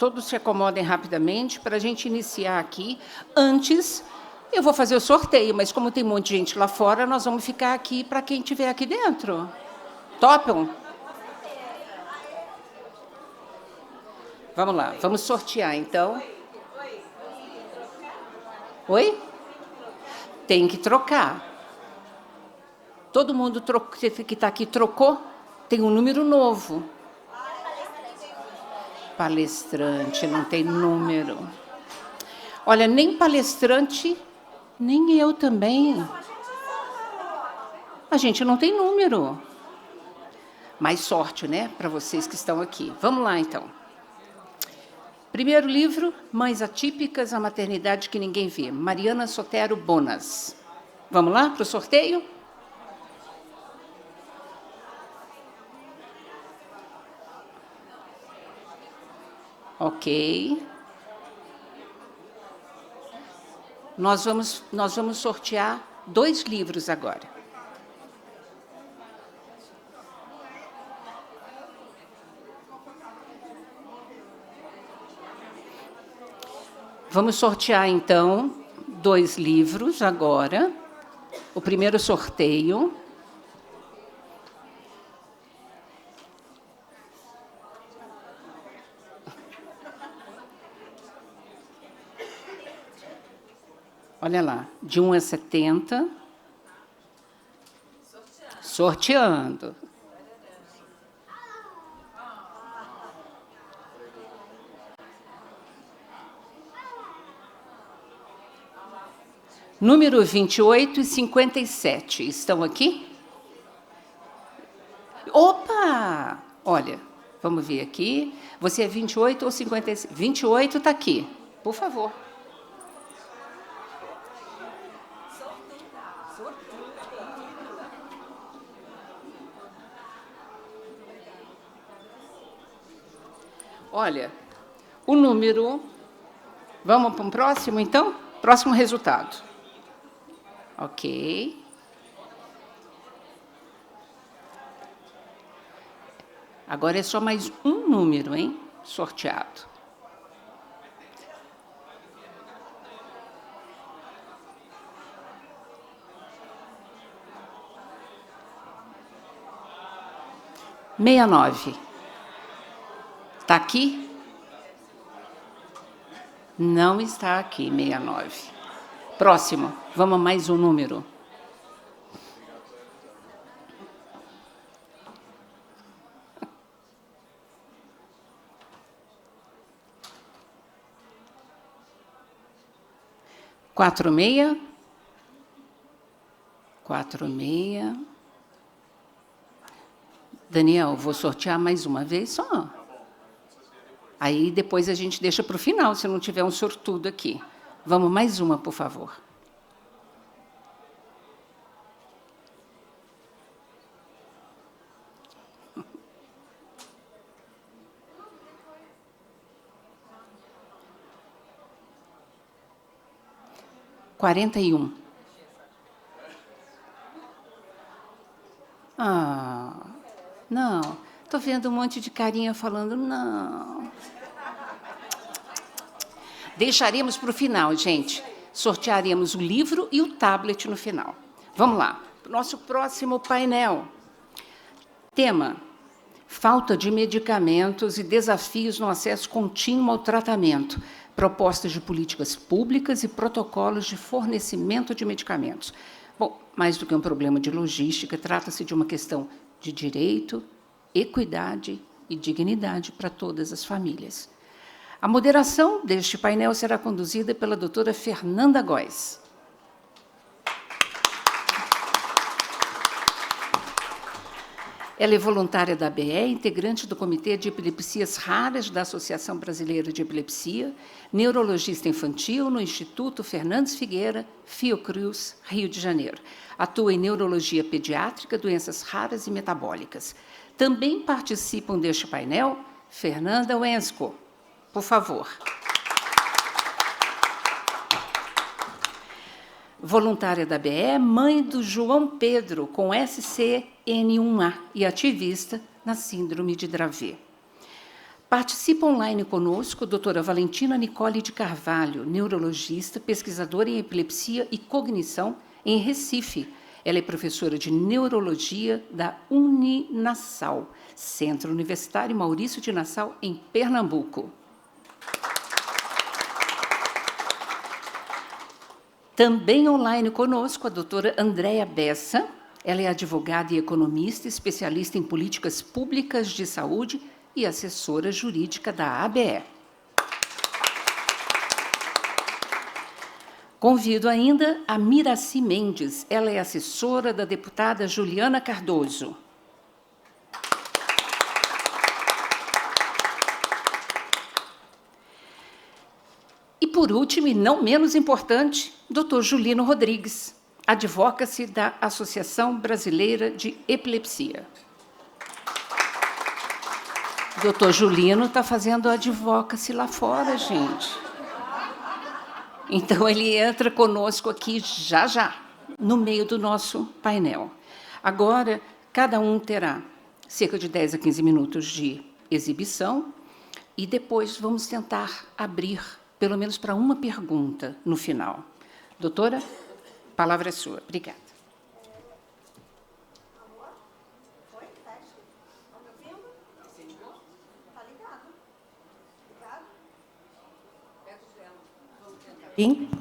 todos se acomodem rapidamente para a gente iniciar aqui. Antes, eu vou fazer o sorteio, mas como tem um monte de gente lá fora, nós vamos ficar aqui para quem estiver aqui dentro. Topam? Vamos lá, vamos sortear, então. Oi? Tem que trocar. Todo mundo que está aqui trocou? Tem um número novo. Palestrante, não tem número. Olha, nem palestrante, nem eu também. A gente não tem número. Mais sorte, né, para vocês que estão aqui. Vamos lá, então. Primeiro livro, Mães Atípicas, a Maternidade que Ninguém Vê. Mariana Sotero Bonas. Vamos lá para o sorteio? Ok. Nós vamos sortear 2 livros agora. Vamos sortear, então, 2 livros agora. O primeiro sorteio. Olha lá, de 1 a 70. Sorteando. Número 28 e 57. Estão aqui? Opa! Olha, vamos ver aqui. Você é 28 ou 57? 28 está aqui. Por favor. Olha, o número... Vamos para o próximo, então? Próximo resultado. Ok. Agora é só mais um número, hein? Sorteado. Meia 9. Está aqui? Não está aqui, 69. Próximo, vamos a mais um número. Quatro meia. Daniel, vou sortear mais uma vez só. Aí depois a gente deixa para o final, se não tiver um sortudo aqui. Vamos mais uma, por favor. Quarenta e um. Não. Estou vendo um monte de carinha falando, não. Deixaremos para o final, gente. Sortearemos o livro e o tablet no final. Vamos lá. Nosso próximo painel. Tema: falta de medicamentos e desafios no acesso contínuo ao tratamento. Propostas de políticas públicas e protocolos de fornecimento de medicamentos. Bom, mais do que um problema de logística, trata-se de uma questão de direito, equidade e dignidade para todas as famílias. A moderação deste painel será conduzida pela doutora Fernanda Góes. Ela é voluntária da ABE, integrante do Comitê de Epilepsias Raras da Associação Brasileira de Epilepsia, neurologista infantil no Instituto Fernandes Figueira, Fiocruz, Rio de Janeiro. Atua em neurologia pediátrica, doenças raras e metabólicas. Também participam deste painel Fernanda Wensko. Por favor. Voluntária da ABE, mãe do João Pedro, com SCN1A e ativista na síndrome de Dravet. Participa online conosco a doutora Valentina Nicole de Carvalho, neurologista, pesquisadora em epilepsia e cognição em Recife. Ela é professora de neurologia da Uninassal, Centro Universitário Maurício de Nassau, em Pernambuco. Também online conosco a doutora Andréa Bessa. Ela é advogada e economista, especialista em políticas públicas de saúde e assessora jurídica da ABE. Convido ainda a Miraci Mendes. Ela é assessora da deputada Juliana Cardoso. E, por último, e não menos importante, Dr. Julino Rodrigues, advocacy da Associação Brasileira de Epilepsia. Dr. Julino está fazendo advocacy lá fora, gente. Então, ele entra conosco aqui já, no meio do nosso painel. Agora, cada um terá cerca de 10 a 15 minutos de exibição e depois vamos tentar abrir, pelo menos para uma pergunta no final. Doutora, a palavra é sua. Obrigada.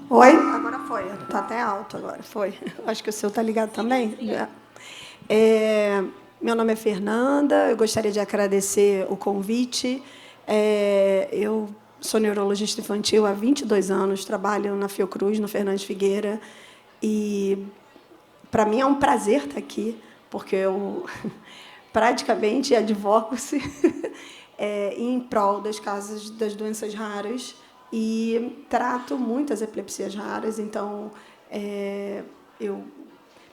Oi? Agora foi. Está até alto agora. Foi. Acho que o seu está ligado também. Meu nome é Fernanda. Eu gostaria de agradecer o convite. Eu sou neurologista infantil há 22 anos. Trabalho na Fiocruz, no Fernandes Figueira. E, para mim, é um prazer estar aqui, porque eu praticamente advoco-se em prol das causas das doenças raras e trato muitas epilepsias raras. Então,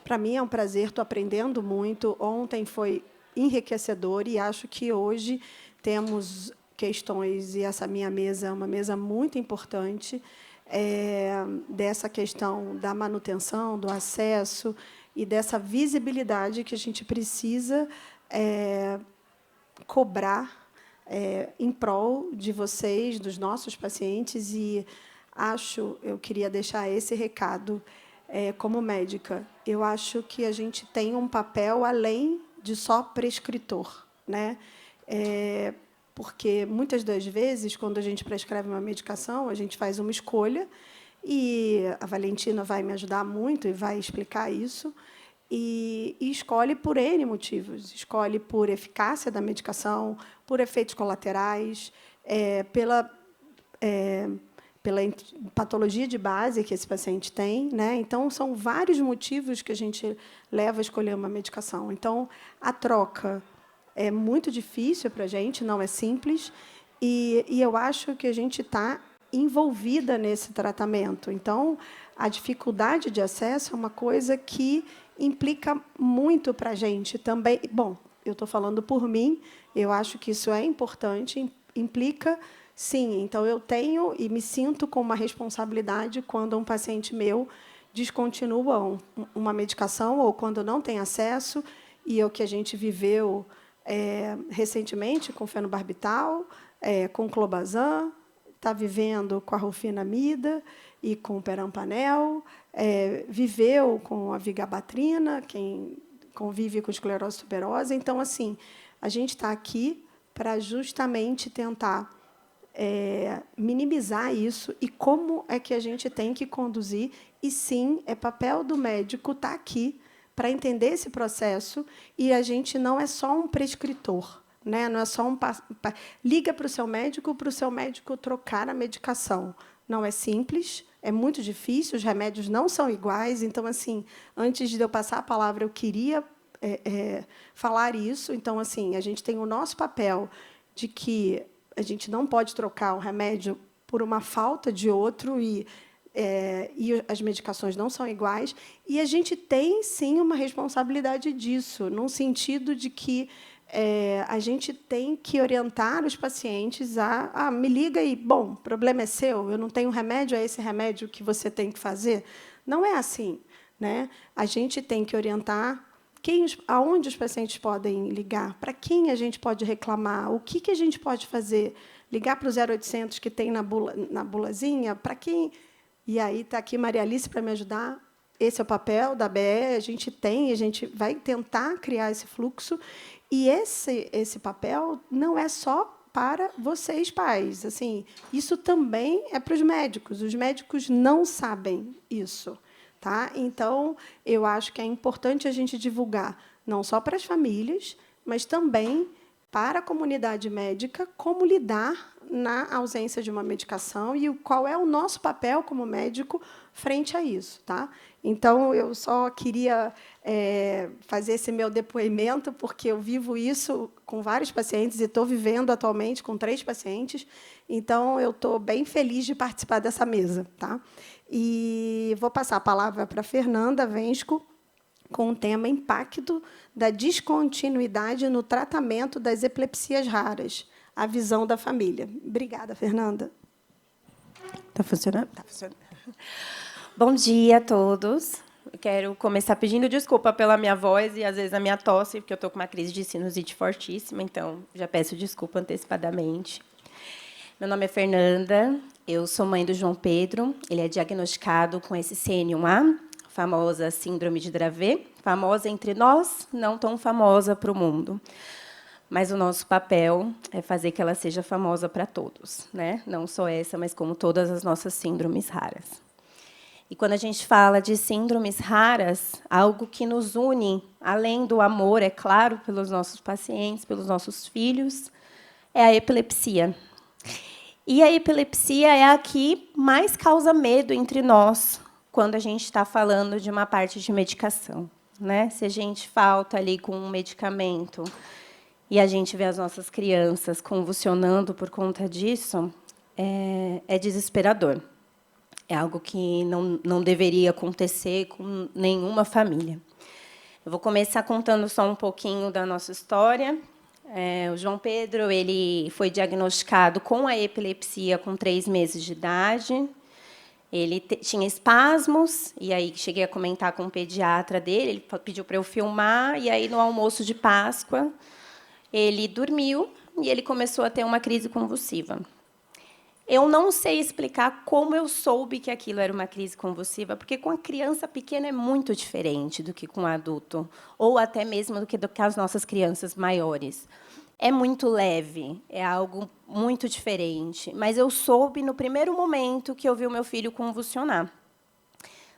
para mim é um prazer, estou aprendendo muito. Ontem foi enriquecedor e acho que hoje temos questões, e essa minha mesa é uma mesa muito importante, dessa questão da manutenção, do acesso e dessa visibilidade que a gente precisa cobrar em prol de vocês, dos nossos pacientes. E eu queria deixar esse recado como médica. Eu acho que a gente tem um papel além de só prescritor, né? Porque, muitas das vezes, quando a gente prescreve uma medicação, a gente faz uma escolha, e a Valentina vai me ajudar muito e vai explicar isso, e escolhe por N motivos. Escolhe por eficácia da medicação, por efeitos colaterais, pela patologia de base que esse paciente tem, né? Então, são vários motivos que a gente leva a escolher uma medicação. Então, a troca é muito difícil para a gente, não é simples, e eu acho que a gente está envolvida nesse tratamento. Então, a dificuldade de acesso é uma coisa que implica muito para a gente também. Bom, eu estou falando por mim, eu acho que isso é importante, implica, sim. Então, eu tenho e me sinto com uma responsabilidade quando um paciente meu descontinua uma medicação ou quando não tem acesso, e o que a gente viveu recentemente com fenobarbital, com clobazam, está vivendo com a rufinamida e com o perampanel, viveu com a vigabatrina, quem convive com esclerose tuberosa. Então, assim, a gente está aqui para justamente tentar minimizar isso e como é que a gente tem que conduzir. E, sim, é papel do médico estar aqui para entender esse processo, e a gente não é só um prescritor, né? Não é só liga para o seu médico trocar a medicação. Não é simples, é muito difícil, os remédios não são iguais. Então, assim, antes de eu passar a palavra, eu queria falar isso. Então, assim, a gente tem o nosso papel de que a gente não pode trocar o remédio por uma falta de outro, e as medicações não são iguais, e a gente tem, sim, uma responsabilidade disso, no sentido de que a gente tem que orientar os pacientes me liga e, bom, o problema é seu, eu não tenho remédio, é esse remédio que você tem que fazer. Não é assim, né? A gente tem que orientar aonde os pacientes podem ligar? Para quem a gente pode reclamar? O que a gente pode fazer? Ligar para o 0800 que tem na bulazinha? Para quem? E aí está aqui Maria Alice para me ajudar. Esse é o papel da BE, a gente vai tentar criar esse fluxo. E esse papel não é só para vocês, pais. Assim, isso também é para os médicos. Os médicos não sabem isso. Tá? Então, eu acho que é importante a gente divulgar, não só para as famílias, mas também para a comunidade médica, como lidar na ausência de uma medicação e qual é o nosso papel como médico frente a isso. Tá? Então, eu só queria fazer esse meu depoimento, porque eu vivo isso com vários pacientes e estou vivendo atualmente com 3 pacientes. Então, eu estou bem feliz de participar dessa mesa. Tá? E vou passar a palavra para a Fernanda Vensco, com o tema Impacto da descontinuidade no tratamento das epilepsias raras, a visão da família. Obrigada, Fernanda. Está funcionando? Está funcionando. Bom dia a todos. Eu quero começar pedindo desculpa pela minha voz e, às vezes, a minha tosse, porque eu estou com uma crise de sinusite fortíssima, então já peço desculpa antecipadamente. Meu nome é Fernanda, eu sou mãe do João Pedro, ele é diagnosticado com SCN1A, famosa síndrome de Dravet, famosa entre nós, não tão famosa para o mundo. Mas o nosso papel é fazer que ela seja famosa para todos, né? Não só essa, mas como todas as nossas síndromes raras. E quando a gente fala de síndromes raras, algo que nos une, além do amor, é claro, pelos nossos pacientes, pelos nossos filhos, é a epilepsia. E a epilepsia é a que mais causa medo entre nós, quando a gente está falando de uma parte de medicação. Né? Se a gente falta ali com um medicamento e a gente vê as nossas crianças convulsionando por conta disso, é desesperador. É algo que não deveria acontecer com nenhuma família. Eu vou começar contando só um pouquinho da nossa história. O João Pedro ele foi diagnosticado com a epilepsia com 3 meses de idade. Ele tinha espasmos, e aí cheguei a comentar com o pediatra dele, ele pediu para eu filmar, e aí, no almoço de Páscoa, ele dormiu e ele começou a ter uma crise convulsiva. Eu não sei explicar como eu soube que aquilo era uma crise convulsiva, porque com a criança pequena é muito diferente do que com o adulto, ou até mesmo do que as nossas crianças maiores. É muito leve, é algo muito diferente. Mas eu soube no primeiro momento que eu vi o meu filho convulsionar.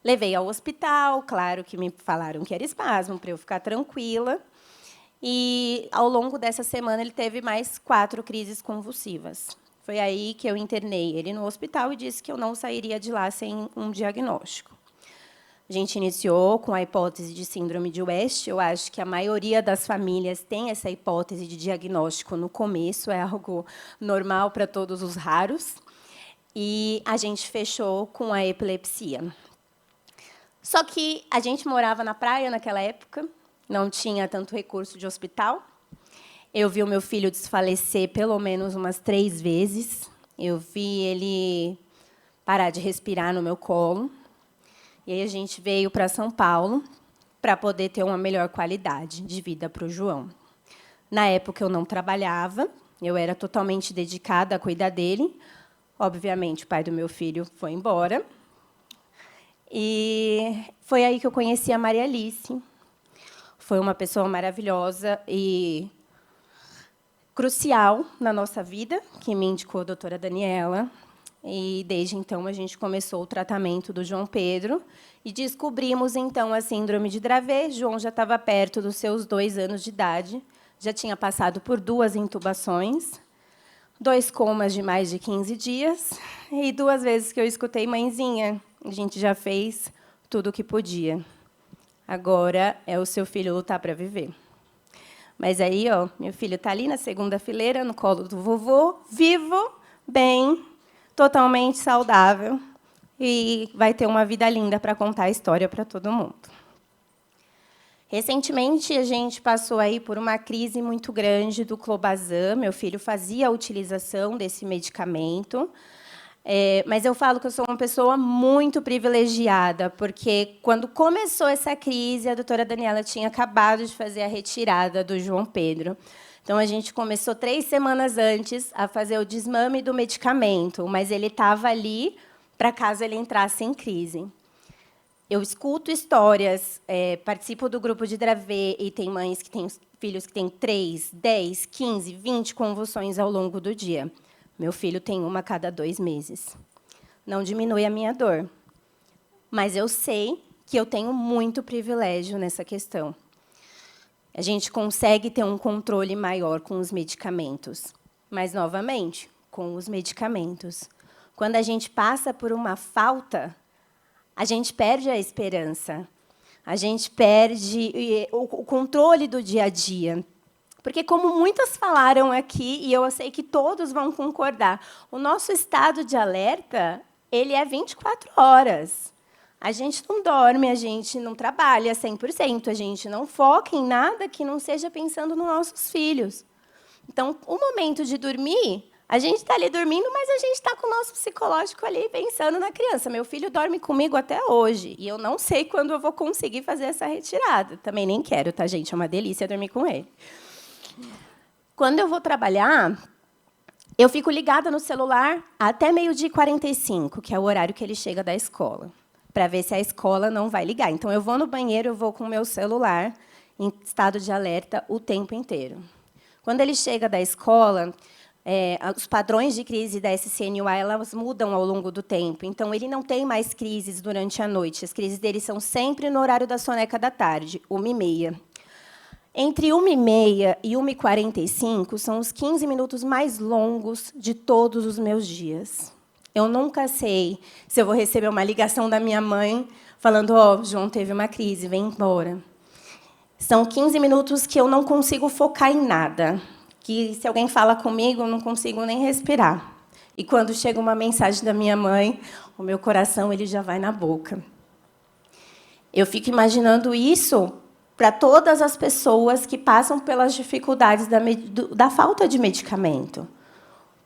Levei ao hospital, claro que me falaram que era espasmo, para eu ficar tranquila. E, ao longo dessa semana, ele teve mais 4 crises convulsivas. Foi aí que eu internei ele no hospital e disse que eu não sairia de lá sem um diagnóstico. A gente iniciou com a hipótese de síndrome de West. Eu acho que a maioria das famílias tem essa hipótese de diagnóstico no começo, é algo normal para todos os raros. E a gente fechou com a epilepsia. Só que a gente morava na praia naquela época, não tinha tanto recurso de hospital. Eu vi o meu filho desfalecer pelo menos umas 3 vezes. Eu vi ele parar de respirar no meu colo. E aí a gente veio para São Paulo para poder ter uma melhor qualidade de vida para o João. Na época, eu não trabalhava, eu era totalmente dedicada a cuidar dele. Obviamente, o pai do meu filho foi embora. E foi aí que eu conheci a Maria Alice. Foi uma pessoa maravilhosa e crucial na nossa vida, que me indicou a doutora Daniela. E, desde então, a gente começou o tratamento do João Pedro e descobrimos, então, a síndrome de Dravet. João já estava perto dos seus 2 anos de idade, já tinha passado por 2 intubações, 2 comas de mais de 15 dias e 2 vezes que eu escutei: mãezinha, a gente já fez tudo o que podia. Agora é o seu filho lutar para viver. Mas aí, ó, meu filho está ali na 2ª fileira, no colo do vovô, vivo, bem, totalmente saudável, e vai ter uma vida linda para contar a história para todo mundo. Recentemente, a gente passou aí por uma crise muito grande do clobazam. Meu filho fazia a utilização desse medicamento. Mas eu falo que eu sou uma pessoa muito privilegiada, porque, quando começou essa crise, a doutora Daniela tinha acabado de fazer a retirada do João Pedro. Então, a gente começou 3 semanas antes a fazer o desmame do medicamento, mas ele estava ali para caso ele entrasse em crise. Eu escuto histórias, participo do grupo de Dravet, e tem mães que têm filhos que têm 3, 10, 15, 20 convulsões ao longo do dia. Meu filho tem uma a cada 2 meses. Não diminui a minha dor, mas eu sei que eu tenho muito privilégio nessa questão. A gente consegue ter um controle maior com os medicamentos, mas, novamente, com os medicamentos. Quando a gente passa por uma falta, a gente perde a esperança, a gente perde o controle do dia a dia. Porque, como muitas falaram aqui, e eu sei que todos vão concordar, o nosso estado de alerta, ele é 24 horas. A gente não dorme, a gente não trabalha 100%, a gente não foca em nada que não seja pensando nos nossos filhos. Então, o momento de dormir, a gente está ali dormindo, mas a gente está com o nosso psicológico ali pensando na criança. Meu filho dorme comigo até hoje, e eu não sei quando eu vou conseguir fazer essa retirada. Também nem quero, tá, gente? É uma delícia dormir com ele. Quando eu vou trabalhar, eu fico ligada no celular até 12h45, que é o horário que ele chega da escola, para ver se a escola não vai ligar. Então, eu vou no banheiro, eu vou com o meu celular em estado de alerta o tempo inteiro. Quando ele chega da escola, os padrões de crise da SCNUA elas mudam ao longo do tempo. Então, ele não tem mais crises durante a noite. As crises dele são sempre no horário da soneca da tarde, 1h30. Entre 1h30 e 1h45 são os 15 minutos mais longos de todos os meus dias. Eu nunca sei se eu vou receber uma ligação da minha mãe falando: João teve uma crise, vem embora. São 15 minutos que eu não consigo focar em nada, que, se alguém fala comigo, eu não consigo nem respirar. E, quando chega uma mensagem da minha mãe, o meu coração ele já vai na boca. Eu fico imaginando isso para todas as pessoas que passam pelas dificuldades da falta de medicamento.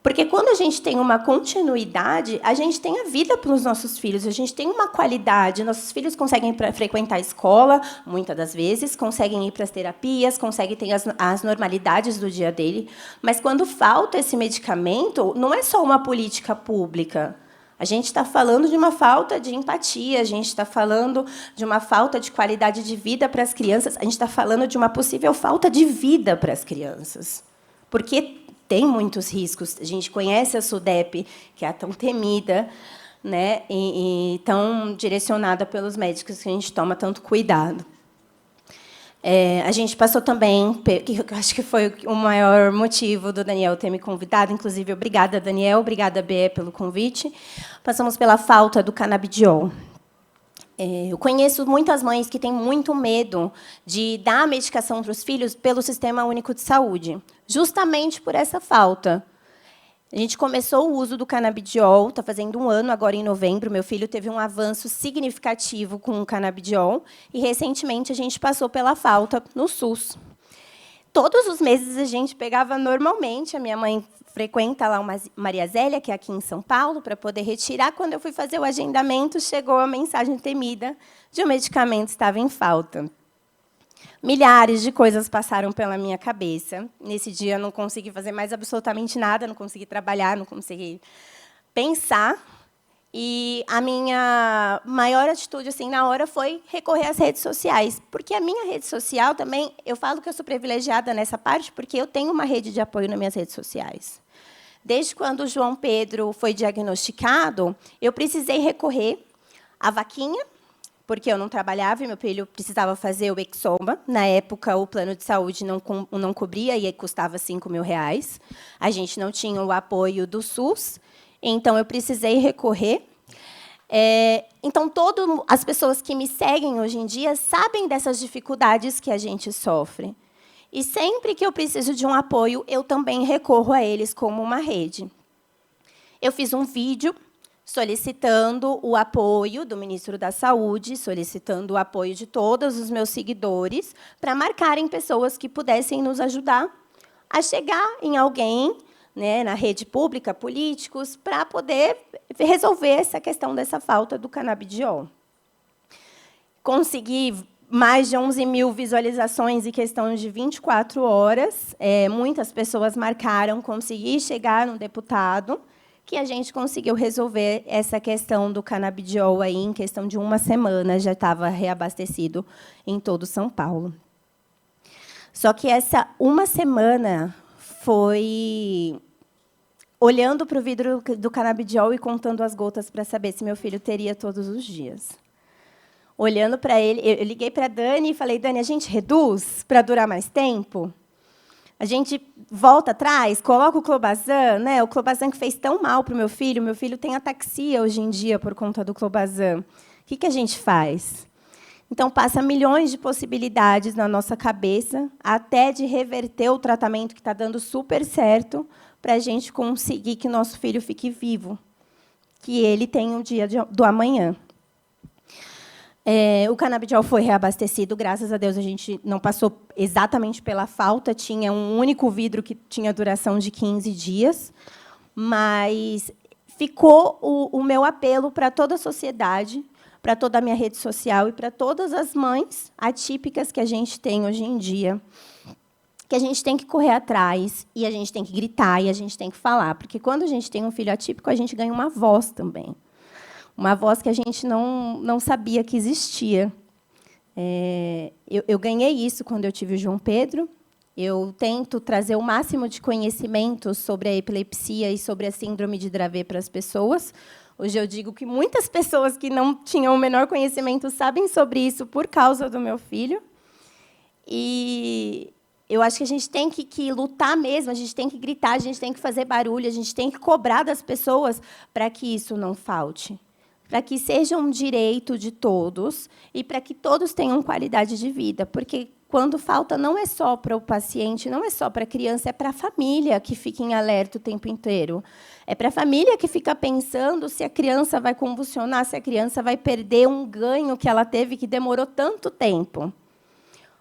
Porque, quando a gente tem uma continuidade, a gente tem a vida para os nossos filhos, a gente tem uma qualidade. Nossos filhos conseguem frequentar a escola, muitas das vezes, conseguem ir para as terapias, conseguem ter as normalidades do dia dele. Mas, quando falta esse medicamento, não é só uma política pública. A gente está falando de uma falta de empatia, a gente está falando de uma falta de qualidade de vida para as crianças, a gente está falando de uma possível falta de vida para as crianças. Porque tem muitos riscos. A gente conhece a SUDEP, que é tão temida, né, e tão direcionada pelos médicos, que a gente toma tanto cuidado. A gente passou também, que eu acho que foi o maior motivo do Daniel ter me convidado, inclusive, obrigada, Daniel, obrigada, Bê, pelo convite. Passamos pela falta do canabidiol. Eu conheço muitas mães que têm muito medo de dar a medicação para os filhos pelo Sistema Único de Saúde, justamente por essa falta. A gente começou o uso do canabidiol, está fazendo 1 ano agora em novembro. Meu filho teve um avanço significativo com o canabidiol, e, recentemente, a gente passou pela falta no SUS. Todos os meses a gente pegava normalmente, a minha mãe frequenta lá uma Maria Zélia, que é aqui em São Paulo, para poder retirar. Quando eu fui fazer o agendamento, chegou a mensagem temida de um medicamento estava em falta. Milhares de coisas passaram pela minha cabeça. Nesse dia, eu não consegui fazer mais absolutamente nada, não consegui trabalhar, não consegui pensar. E a minha maior atitude, assim, na hora, foi recorrer às redes sociais. Porque a minha rede social também, eu falo que eu sou privilegiada nessa parte, porque eu tenho uma rede de apoio nas minhas redes sociais. Desde quando o João Pedro foi diagnosticado, eu precisei recorrer à vaquinha, porque eu não trabalhava e meu filho precisava fazer o Exoma. Na época, o plano de saúde não cobria e custava R$5.000. A gente não tinha o apoio do SUS, então eu precisei recorrer. Então, todas as pessoas que me seguem hoje em dia sabem dessas dificuldades que a gente sofre. E, sempre que eu preciso de um apoio, eu também recorro a eles como uma rede. Eu fiz um vídeo solicitando o apoio do ministro da Saúde, solicitando o apoio de todos os meus seguidores, para marcarem pessoas que pudessem nos ajudar a chegar em alguém né, na rede pública, políticos, para poder resolver essa questão dessa falta do canabidiol. Consegui mais de 11 mil visualizações em questão de 24 horas. Muitas pessoas marcaram, consegui chegar no deputado, que a gente conseguiu resolver essa questão do canabidiol aí, em questão de uma semana, já estava reabastecido em todo São Paulo. Só que essa uma semana foi olhando para o vidro do canabidiol e contando as gotas para saber se meu filho teria todos os dias. Olhando para ele, eu liguei para a Dani e falei, Dani, a gente reduz para durar mais tempo? A gente volta atrás, coloca o clobazam, né? O clobazam que fez tão mal para o meu filho tem ataxia hoje em dia por conta do clobazam. O que a gente faz? Então, passa milhões de possibilidades na nossa cabeça, até de reverter o tratamento que está dando super certo, para a gente conseguir que nosso filho fique vivo, que ele tenha um dia do amanhã. O canabidiol foi reabastecido, graças a Deus, a gente não passou exatamente pela falta, tinha um único vidro que tinha duração de 15 dias, mas ficou o meu apelo para toda a sociedade, para toda a minha rede social e para todas as mães atípicas que a gente tem hoje em dia, que a gente tem que correr atrás, e a gente tem que gritar, e a gente tem que falar, porque quando a gente tem um filho atípico, a gente ganha uma voz também. Uma voz que a gente não sabia que existia. Eu ganhei isso quando eu tive o João Pedro. Eu tento trazer o máximo de conhecimento sobre a epilepsia e sobre a síndrome de Dravet para as pessoas. Hoje eu digo que muitas pessoas que não tinham o menor conhecimento sabem sobre isso por causa do meu filho. E eu acho que a gente tem que lutar mesmo, a gente tem que gritar, a gente tem que fazer barulho, a gente tem que cobrar das pessoas para que isso não falte, para que seja um direito de todos e para que todos tenham qualidade de vida. Porque, quando falta, não é só para o paciente, não é só para a criança, é para a família que fica em alerta o tempo inteiro. É para a família que fica pensando se a criança vai convulsionar, se a criança vai perder um ganho que ela teve, que demorou tanto tempo.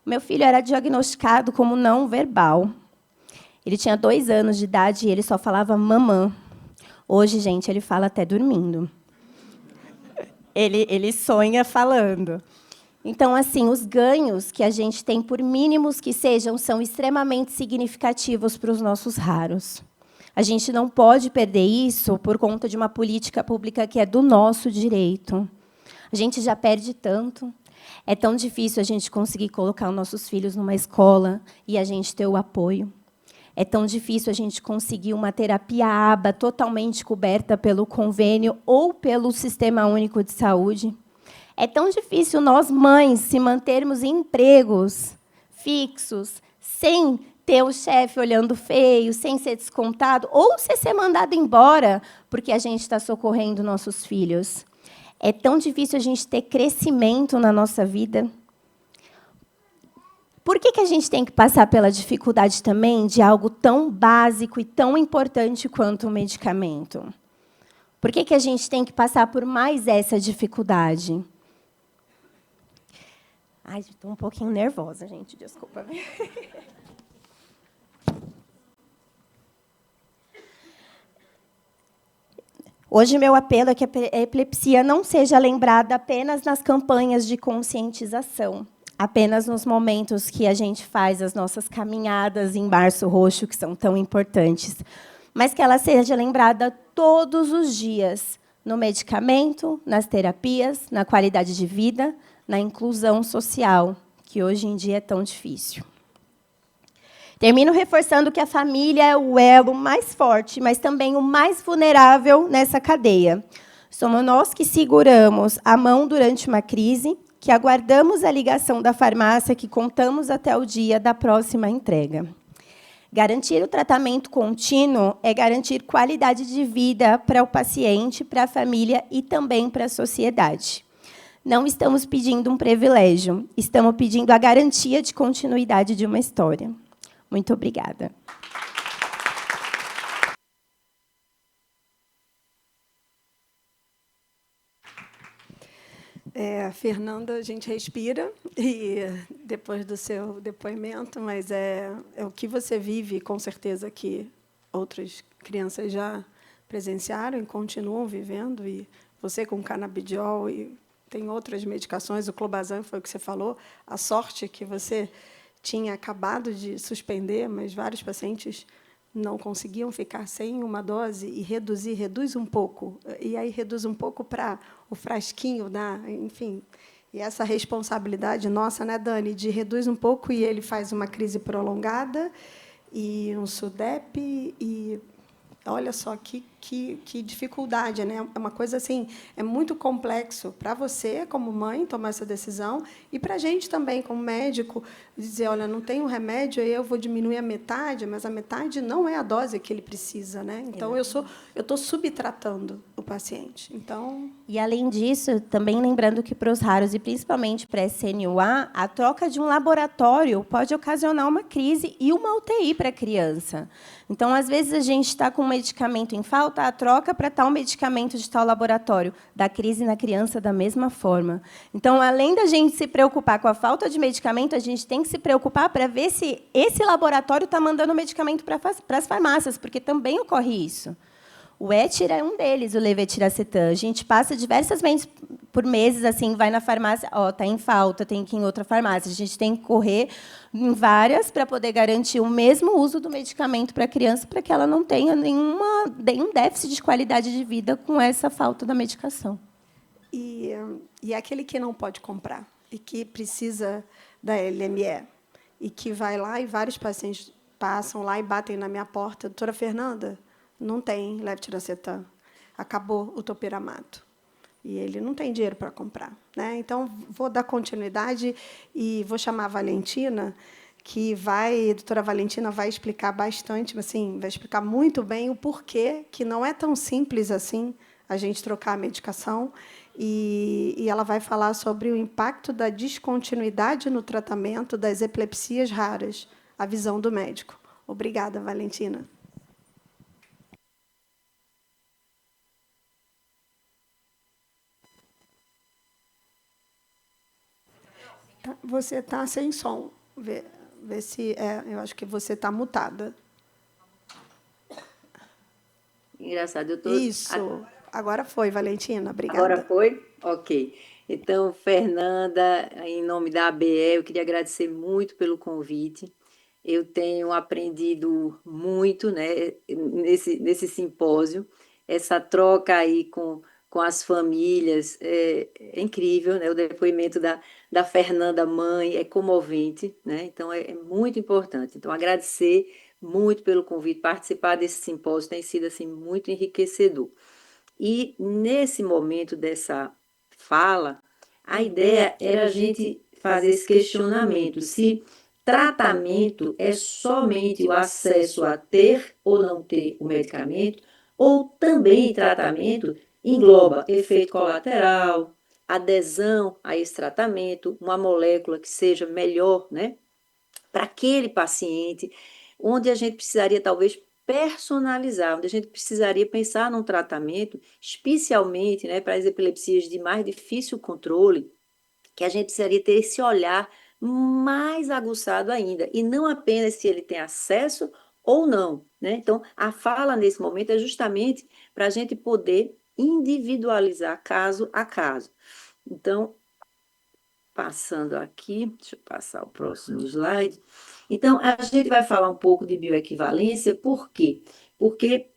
Meu filho era diagnosticado como não verbal. Ele tinha 2 anos de idade e ele só falava mamã. Hoje, gente, ele fala até dormindo. Ele sonha falando. Então, assim, os ganhos que a gente tem, por mínimos que sejam, são extremamente significativos para os nossos raros. A gente não pode perder isso por conta de uma política pública que é do nosso direito. A gente já perde tanto. É tão difícil a gente conseguir colocar os nossos filhos numa escola e a gente ter o apoio. É tão difícil a gente conseguir uma terapia ABA totalmente coberta pelo convênio ou pelo Sistema Único de Saúde. É tão difícil nós, mães, se mantermos em empregos fixos, sem ter o chefe olhando feio, sem ser descontado, ou ser mandado embora porque a gente está socorrendo nossos filhos. É tão difícil a gente ter crescimento na nossa vida. Por que a gente tem que passar pela dificuldade também de algo tão básico e tão importante quanto o medicamento? Por que a gente tem que passar por mais essa dificuldade? Ai, estou um pouquinho nervosa, gente, desculpa. Hoje, meu apelo é que a epilepsia não seja lembrada apenas nas campanhas de conscientização, apenas nos momentos que a gente faz as nossas caminhadas em Março Roxo, que são tão importantes, mas que ela seja lembrada todos os dias, no medicamento, nas terapias, na qualidade de vida, na inclusão social, que hoje em dia é tão difícil. Termino reforçando que a família é o elo mais forte, mas também o mais vulnerável nessa cadeia. Somos nós que seguramos a mão durante uma crise, que aguardamos a ligação da farmácia, que contamos até o dia da próxima entrega. Garantir o tratamento contínuo é garantir qualidade de vida para o paciente, para a família e também para a sociedade. Não estamos pedindo um privilégio, estamos pedindo a garantia de continuidade de uma história. Muito obrigada. Fernanda, a gente respira e depois do seu depoimento, mas é o que você vive, com certeza, que outras crianças já presenciaram e continuam vivendo, e você com canabidiol e tem outras medicações, o clobazam foi o que você falou, a sorte que você tinha acabado de suspender, mas vários pacientes não conseguiam ficar sem uma dose e reduz um pouco, e aí reduz um pouco para o frasquinho, enfim. E essa responsabilidade nossa, né, Dani, de reduz um pouco e ele faz uma crise prolongada e um SUDEP e olha só que dificuldade, né? É uma coisa assim, é muito complexo para você, como mãe, tomar essa decisão, e para a gente também, como médico, dizer, olha, não tem um remédio, aí eu vou diminuir a metade, mas a metade não é a dose que ele precisa, né? Então, eu estou subtratando o paciente. Então... E, além disso, também lembrando que, para os raros, e principalmente para a SNUA, a troca de um laboratório pode ocasionar uma crise e uma UTI para a criança. Então, às vezes, a gente está com um medicamento em falta, a troca para tal medicamento de tal laboratório, dá crise na criança da mesma forma. Então, além da gente se preocupar com a falta de medicamento, a gente tem que se preocupar para ver se esse laboratório está mandando medicamento para as farmácias, porque também ocorre isso. O Etir é um deles, o levetiracetam. A gente passa diversas vezes por meses, assim, vai na farmácia, está em falta, tem que ir em outra farmácia. A gente tem que correr em várias para poder garantir o mesmo uso do medicamento para a criança, para que ela não tenha nenhum déficit de qualidade de vida com essa falta da medicação. E aquele que não pode comprar e que precisa da LME e que vai lá e vários pacientes passam lá e batem na minha porta, doutora Fernanda, não tem levetiracetam, acabou o topiramato. E ele não tem dinheiro para comprar, né? Então, vou dar continuidade e vou chamar a Valentina, a doutora Valentina vai explicar bastante, assim, vai explicar muito bem o porquê que não é tão simples assim a gente trocar a medicação, e ela vai falar sobre o impacto da descontinuidade no tratamento das epilepsias raras, a visão do médico. Obrigada, Valentina. Você está sem som. Vê se... eu acho que você está mutada. Engraçado, eu tô... Isso. Agora foi, Valentina. Obrigada. Agora foi? Ok. Então, Fernanda, em nome da ABE, eu queria agradecer muito pelo convite. Eu tenho aprendido muito, né, nesse simpósio. Essa troca aí com as famílias é incrível, né? O depoimento da Fernanda mãe é comovente, né? Então, é muito importante. Então, agradecer muito pelo convite, participar desse simpósio tem sido assim, muito enriquecedor. E, nesse momento dessa fala, a ideia era a gente fazer esse questionamento, se tratamento é somente o acesso a ter ou não ter o medicamento, ou também tratamento engloba efeito colateral, adesão a esse tratamento, uma molécula que seja melhor, né, para aquele paciente, onde a gente precisaria talvez personalizar, onde a gente precisaria pensar num tratamento, especialmente, né, para as epilepsias de mais difícil controle, que a gente precisaria ter esse olhar mais aguçado ainda, e não apenas se ele tem acesso ou não, né? Então, a fala nesse momento é justamente para a gente poder individualizar caso a caso. Então, passando aqui, deixa eu passar o próximo slide. Então, a gente vai falar um pouco de bioequivalência, por quê? Porque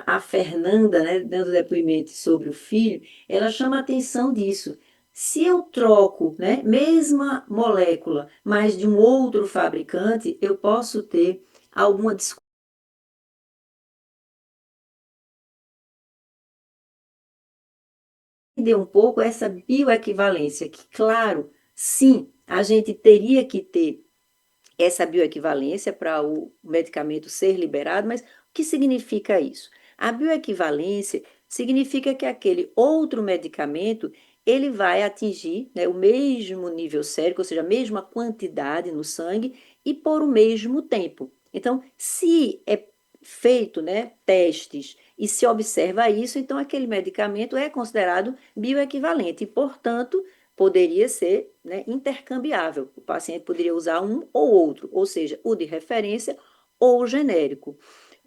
a Fernanda, né, dando depoimento sobre o filho, ela chama a atenção disso. Se eu troco, né, mesma molécula, mas de um outro fabricante, eu posso ter alguma entender um pouco essa bioequivalência, que, claro, sim, a gente teria que ter essa bioequivalência para o medicamento ser liberado, mas o que significa isso? A bioequivalência significa que aquele outro medicamento ele vai atingir, né, o mesmo nível sérico, ou seja, a mesma quantidade no sangue e por o mesmo tempo. Então, se é feito, né, testes e se observa isso, então aquele medicamento é considerado bioequivalente e, portanto, poderia ser, né, intercambiável. O paciente poderia usar um ou outro, ou seja, o de referência ou o genérico.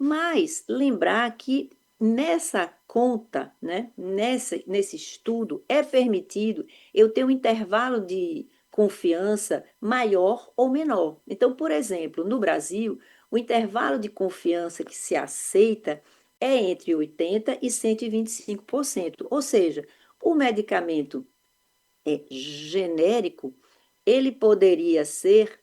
Mas lembrar que nessa conta, né, nesse estudo, é permitido eu ter um intervalo de confiança maior ou menor. Então, por exemplo, no Brasil, o intervalo de confiança que se aceita é entre 80% e 125%. Ou seja, o medicamento genérico, ele poderia ser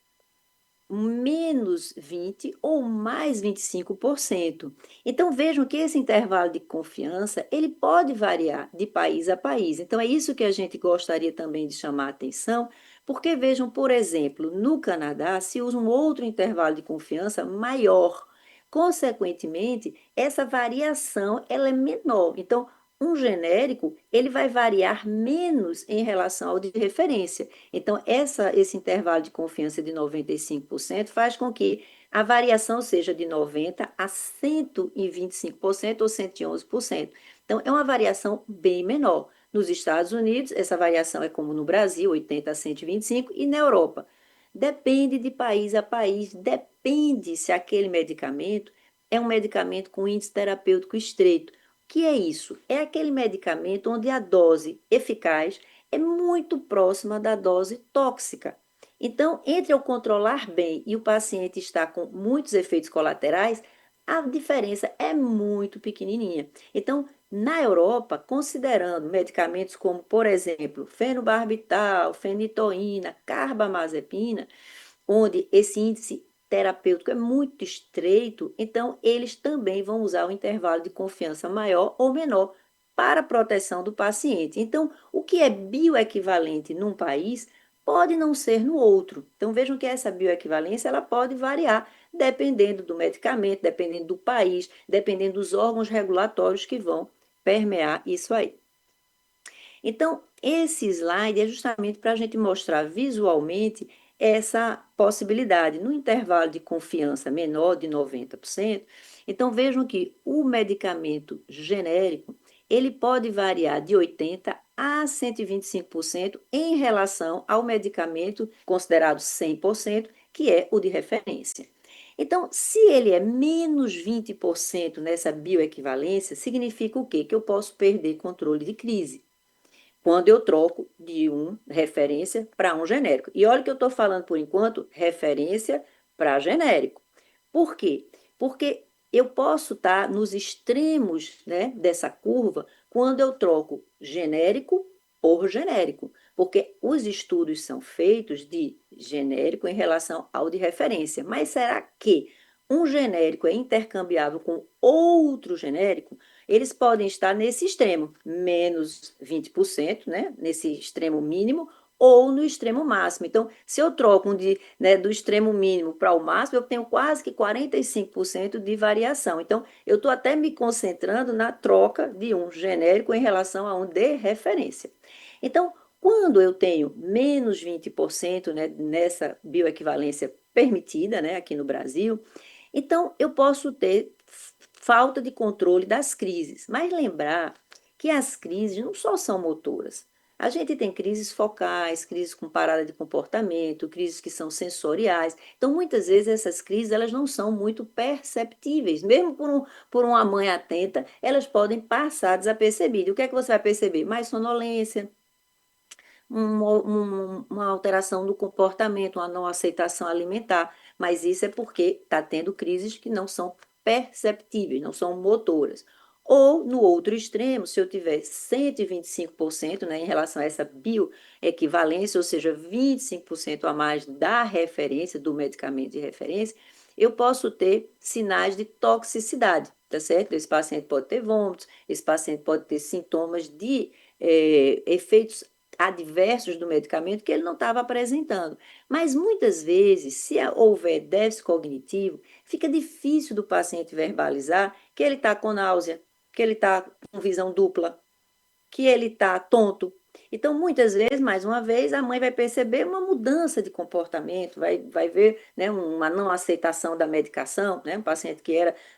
menos 20 ou mais 25%. Então vejam que esse intervalo de confiança, ele pode variar de país a país. Então é isso que a gente gostaria também de chamar a atenção, porque vejam, por exemplo, no Canadá se usa um outro intervalo de confiança maior. Consequentemente, essa variação ela é menor. Então, um genérico, ele vai variar menos em relação ao de referência. Então, esse intervalo de confiança de 95% faz com que a variação seja de 90% a 125% ou 111%. Então, é uma variação bem menor. Nos Estados Unidos, essa variação é como no Brasil, 80% a 125%, e na Europa. Depende de país a país, depende se aquele medicamento é um medicamento com índice terapêutico estreito. O que é isso? É aquele medicamento onde a dose eficaz é muito próxima da dose tóxica. Então, entre eu controlar bem e o paciente estar com muitos efeitos colaterais, a diferença é muito pequenininha. Então, na Europa, considerando medicamentos como, por exemplo, fenobarbital, fenitoína, carbamazepina, onde esse índice terapêutico é muito estreito, então eles também vão usar o intervalo de confiança maior ou menor para a proteção do paciente. Então, o que é bioequivalente num país pode não ser no outro. Então, vejam que essa bioequivalência ela pode variar dependendo do medicamento, dependendo do país, dependendo dos órgãos regulatórios que vão permear isso aí. Então, esse slide é justamente para a gente mostrar visualmente essa possibilidade. No intervalo de confiança menor de 90%, então vejam que o medicamento genérico, ele pode variar de 80% a 125% em relação ao medicamento considerado 100%, que é o de referência. Então, se ele é menos 20% nessa bioequivalência, significa o quê? Que eu posso perder controle de crise quando eu troco de um referência para um genérico. E olha que eu estou falando, por enquanto, referência para genérico. Por quê? Porque eu posso estar nos extremos, né, dessa curva quando eu troco genérico por genérico, porque os estudos são feitos de genérico em relação ao de referência. Mas será que um genérico é intercambiável com outro genérico? Eles podem estar nesse extremo, menos 20%, né, nesse extremo mínimo, ou no extremo máximo. Então, se eu troco do extremo mínimo para o máximo, eu tenho quase que 45% de variação. Então, eu estou até me concentrando na troca de um genérico em relação a um de referência. Então, quando eu tenho menos 20%, né, nessa bioequivalência permitida, né, aqui no Brasil, então eu posso ter falta de controle das crises. Mas lembrar que as crises não só são motoras. A gente tem crises focais, crises com parada de comportamento, crises que são sensoriais. Então, muitas vezes, essas crises elas não são muito perceptíveis. Mesmo por uma mãe atenta, elas podem passar desapercebidas. O que é que você vai perceber? Mais sonolência, uma alteração do comportamento, uma não aceitação alimentar. Mas isso é porque está tendo crises que não são perceptíveis, não são motoras. Ou, no outro extremo, se eu tiver 125%, né, em relação a essa bioequivalência, ou seja, 25% a mais da referência, do medicamento de referência, eu posso ter sinais de toxicidade, tá certo? Esse paciente pode ter vômitos, esse paciente pode ter sintomas de efeitos adversos do medicamento que ele não estava apresentando. Mas muitas vezes, se houver déficit cognitivo, fica difícil do paciente verbalizar que ele está com náusea, que ele está com visão dupla, que ele está tonto. Então, muitas vezes, mais uma vez, a mãe vai perceber uma mudança de comportamento, vai ver, né, uma não aceitação da medicação, né, um paciente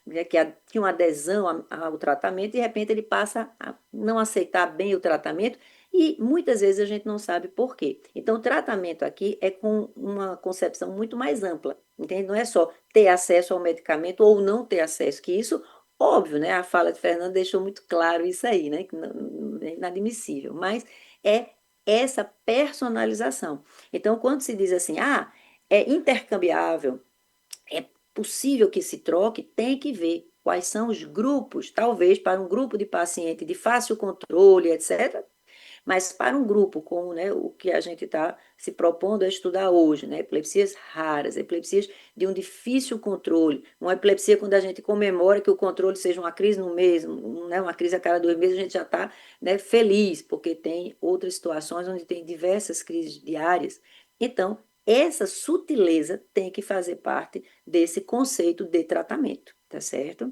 né, que tinha uma adesão ao tratamento, de repente ele passa a não aceitar bem o tratamento, E muitas vezes a gente não sabe por quê. Então, o tratamento aqui é com uma concepção muito mais ampla, entende? Não é só ter acesso ao medicamento ou não ter acesso, que isso, óbvio, né? A fala de Fernando deixou muito claro isso aí, né? Que é inadmissível, mas é essa personalização. Então, quando se diz assim, é intercambiável, é possível que se troque, tem que ver quais são os grupos, talvez para um grupo de paciente de fácil controle, etc., mas para um grupo como, né, o que a gente está se propondo a estudar hoje, né, epilepsias raras, epilepsias de um difícil controle, uma epilepsia quando a gente comemora que o controle seja uma crise no mês, né, uma crise a cada 2 meses, a gente já está, né, feliz, porque tem outras situações onde tem diversas crises diárias. Então, essa sutileza tem que fazer parte desse conceito de tratamento, tá certo?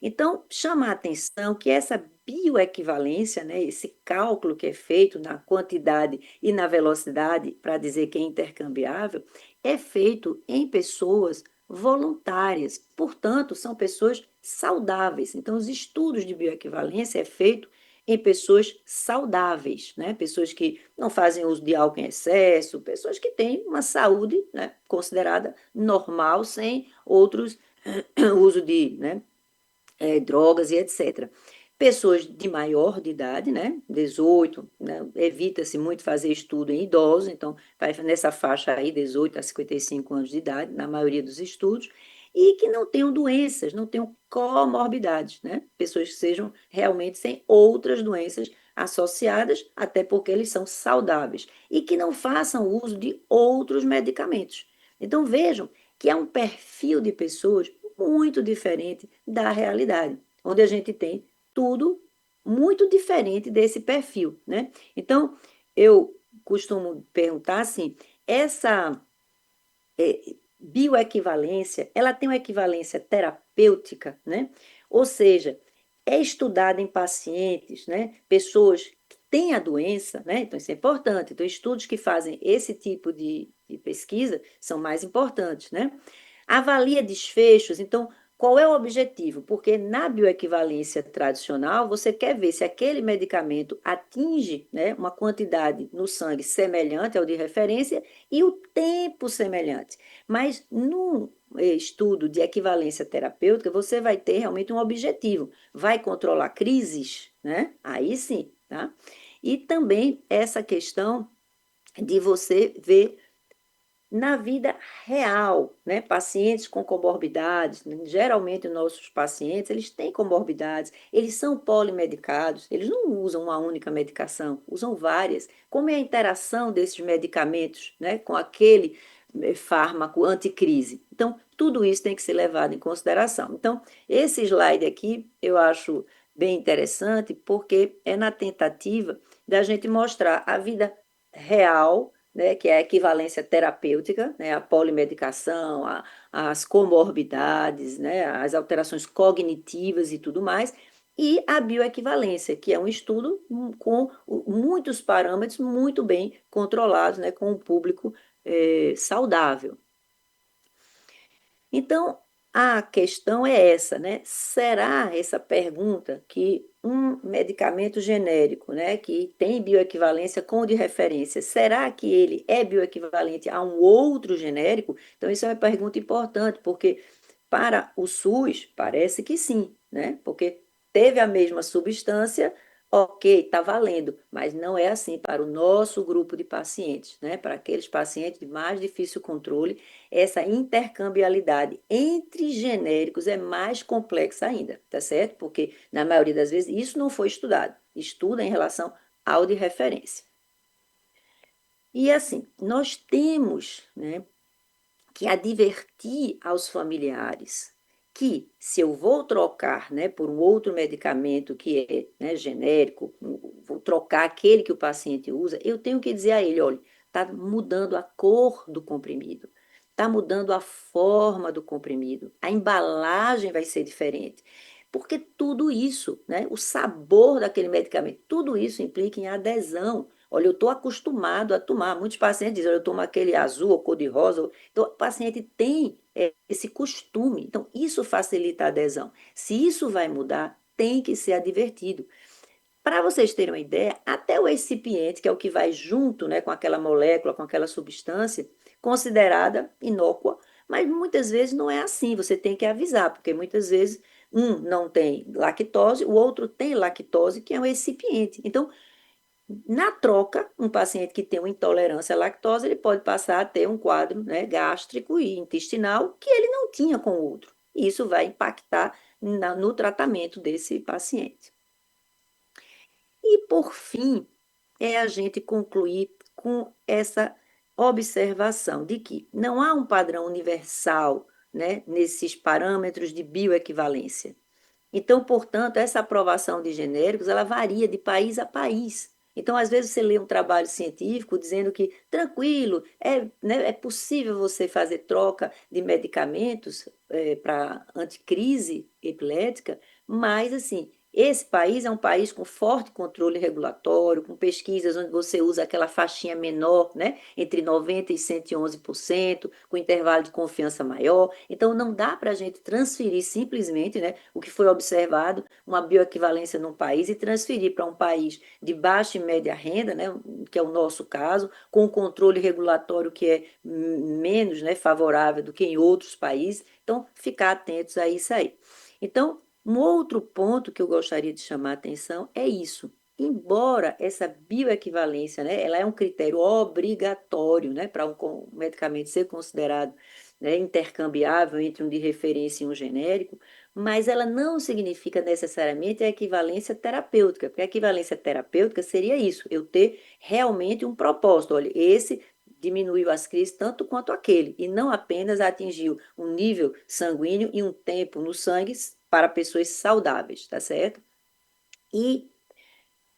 Então, chama a atenção que essa bioequivalência, né, esse cálculo que é feito na quantidade e na velocidade, para dizer que é intercambiável, é feito em pessoas voluntárias, portanto, são pessoas saudáveis. Então, os estudos de bioequivalência é feito em pessoas saudáveis, né? Pessoas que não fazem uso de álcool em excesso, pessoas que têm uma saúde, né, considerada normal, sem outros uso de, né, drogas e etc. Pessoas de maior de idade, né, 18, né, evita-se muito fazer estudo em idosos, então vai nessa faixa aí, 18 a 55 anos de idade, na maioria dos estudos, e que não tenham doenças, não tenham comorbidades, né, pessoas que sejam realmente sem outras doenças associadas, até porque eles são saudáveis, e que não façam uso de outros medicamentos. Então vejam que é um perfil de pessoas muito diferente da realidade, onde a gente tem tudo muito diferente desse perfil, né? Então, eu costumo perguntar assim, essa bioequivalência, ela tem uma equivalência terapêutica, né? Ou seja, é estudada em pacientes, né? Pessoas que têm a doença, né? Então, isso é importante. Então, estudos que fazem esse tipo de pesquisa são mais importantes, né? Avalia desfechos, então, qual é o objetivo? Porque na bioequivalência tradicional, você quer ver se aquele medicamento atinge, né, uma quantidade no sangue semelhante ao de referência e o tempo semelhante. Mas no estudo de equivalência terapêutica, você vai ter realmente um objetivo. Vai controlar crises, né? Aí sim, tá? E também essa questão de você ver na vida real, né? Pacientes com comorbidades, né? Geralmente os nossos pacientes, eles têm comorbidades, eles são polimedicados, eles não usam uma única medicação, usam várias. Como é a interação desses medicamentos, né, com aquele fármaco anticrise? Então, tudo isso tem que ser levado em consideração. Então, esse slide aqui eu acho bem interessante, porque é na tentativa da gente mostrar a vida real, né, que é a equivalência terapêutica, né, a polimedicação, as comorbidades, né, as alterações cognitivas e tudo mais, e a bioequivalência, que é um estudo com muitos parâmetros muito bem controlados, né, com um público saudável. Então, a questão é essa, né? Será essa pergunta que um medicamento genérico, né, que tem bioequivalência com o de referência, será que ele é bioequivalente a um outro genérico? Então, isso é uma pergunta importante, porque para o SUS parece que sim, né? Porque teve a mesma substância, ok, está valendo, mas não é assim para o nosso grupo de pacientes, né? Para aqueles pacientes de mais difícil controle, essa intercambialidade entre genéricos é mais complexa ainda, tá certo? Porque, na maioria das vezes, isso não foi estudado. Estuda em relação ao de referência. E assim, nós temos, né, que advertir aos familiares que se eu vou trocar, né, por um outro medicamento que é, né, genérico, vou trocar aquele que o paciente usa, eu tenho que dizer a ele, olha, está mudando a cor do comprimido, está mudando a forma do comprimido, a embalagem vai ser diferente. Porque tudo isso, né, o sabor daquele medicamento, tudo isso implica em adesão. Olha, eu estou acostumado a tomar. Muitos pacientes dizem, olha, eu tomo aquele azul ou cor-de-rosa. Então, o paciente tem esse costume. Então, isso facilita a adesão. Se isso vai mudar, tem que ser advertido. Para vocês terem uma ideia, até o excipiente, que é o que vai junto, né, com aquela molécula, com aquela substância, considerada inócua, mas muitas vezes não é assim, você tem que avisar, porque muitas vezes um não tem lactose, o outro tem lactose, que é um excipiente. Então, na troca, um paciente que tem uma intolerância à lactose, ele pode passar a ter um quadro, né, gástrico e intestinal que ele não tinha com o outro. E isso vai impactar no tratamento desse paciente. E, por fim, é a gente concluir com essa observação de que não há um padrão universal, né, nesses parâmetros de bioequivalência. Então, portanto, essa aprovação de genéricos, ela varia de país a país. Então, às vezes, você lê um trabalho científico dizendo que, tranquilo, né, é possível você fazer troca de medicamentos para anticrise epilética, mas, assim, esse país é um país com forte controle regulatório, com pesquisas onde você usa aquela faixinha menor, né, entre 90% e 111%, com intervalo de confiança maior. Então, não dá para a gente transferir simplesmente, né, o que foi observado, uma bioequivalência num país, e transferir para um país de baixa e média renda, né, que é o nosso caso, com um controle regulatório que é menos, né, favorável do que em outros países. Então, ficar atentos a isso aí. Então, um outro ponto que eu gostaria de chamar a atenção é isso. Embora essa bioequivalência, né, ela é um critério obrigatório, né, para um medicamento ser considerado, né, intercambiável entre um de referência e um genérico, mas ela não significa necessariamente a equivalência terapêutica, porque a equivalência terapêutica seria isso, eu ter realmente um propósito. Olha, esse diminuiu as crises tanto quanto aquele, e não apenas atingiu um nível sanguíneo e um tempo no sangue para pessoas saudáveis, tá certo? E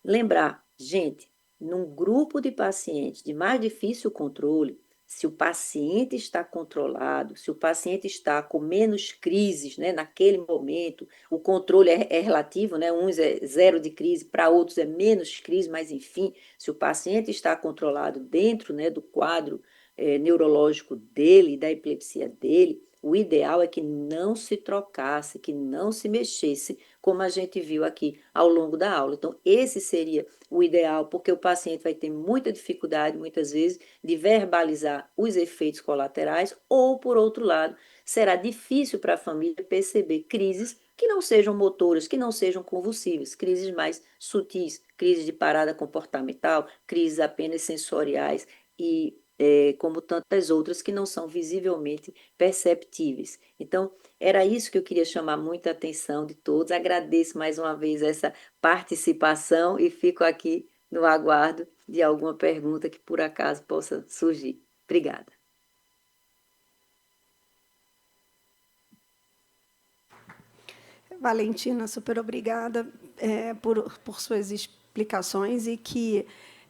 lembrar, gente, num grupo de pacientes de mais difícil controle, se o paciente está controlado, se o paciente está com menos crises, né, naquele momento, o controle é relativo, né, uns é zero de crise, para outros é menos crise, mas enfim, se o paciente está controlado dentro, né, do quadro neurológico dele, da epilepsia dele, o ideal é que não se trocasse, que não se mexesse, como a gente viu aqui ao longo da aula. Então, esse seria o ideal, porque o paciente vai ter muita dificuldade, muitas vezes, de verbalizar os efeitos colaterais, ou, por outro lado, será difícil para a família perceber crises que não sejam motoras, que não sejam convulsivas, crises mais sutis, crises de parada comportamental, crises apenas sensoriais e como tantas outras que não são visivelmente perceptíveis. Então, era isso que eu queria chamar muita atenção de todos. Agradeço mais uma vez essa participação e fico aqui no aguardo de alguma pergunta que por acaso possa surgir. Obrigada. Valentina, super obrigada por suas explicações, e que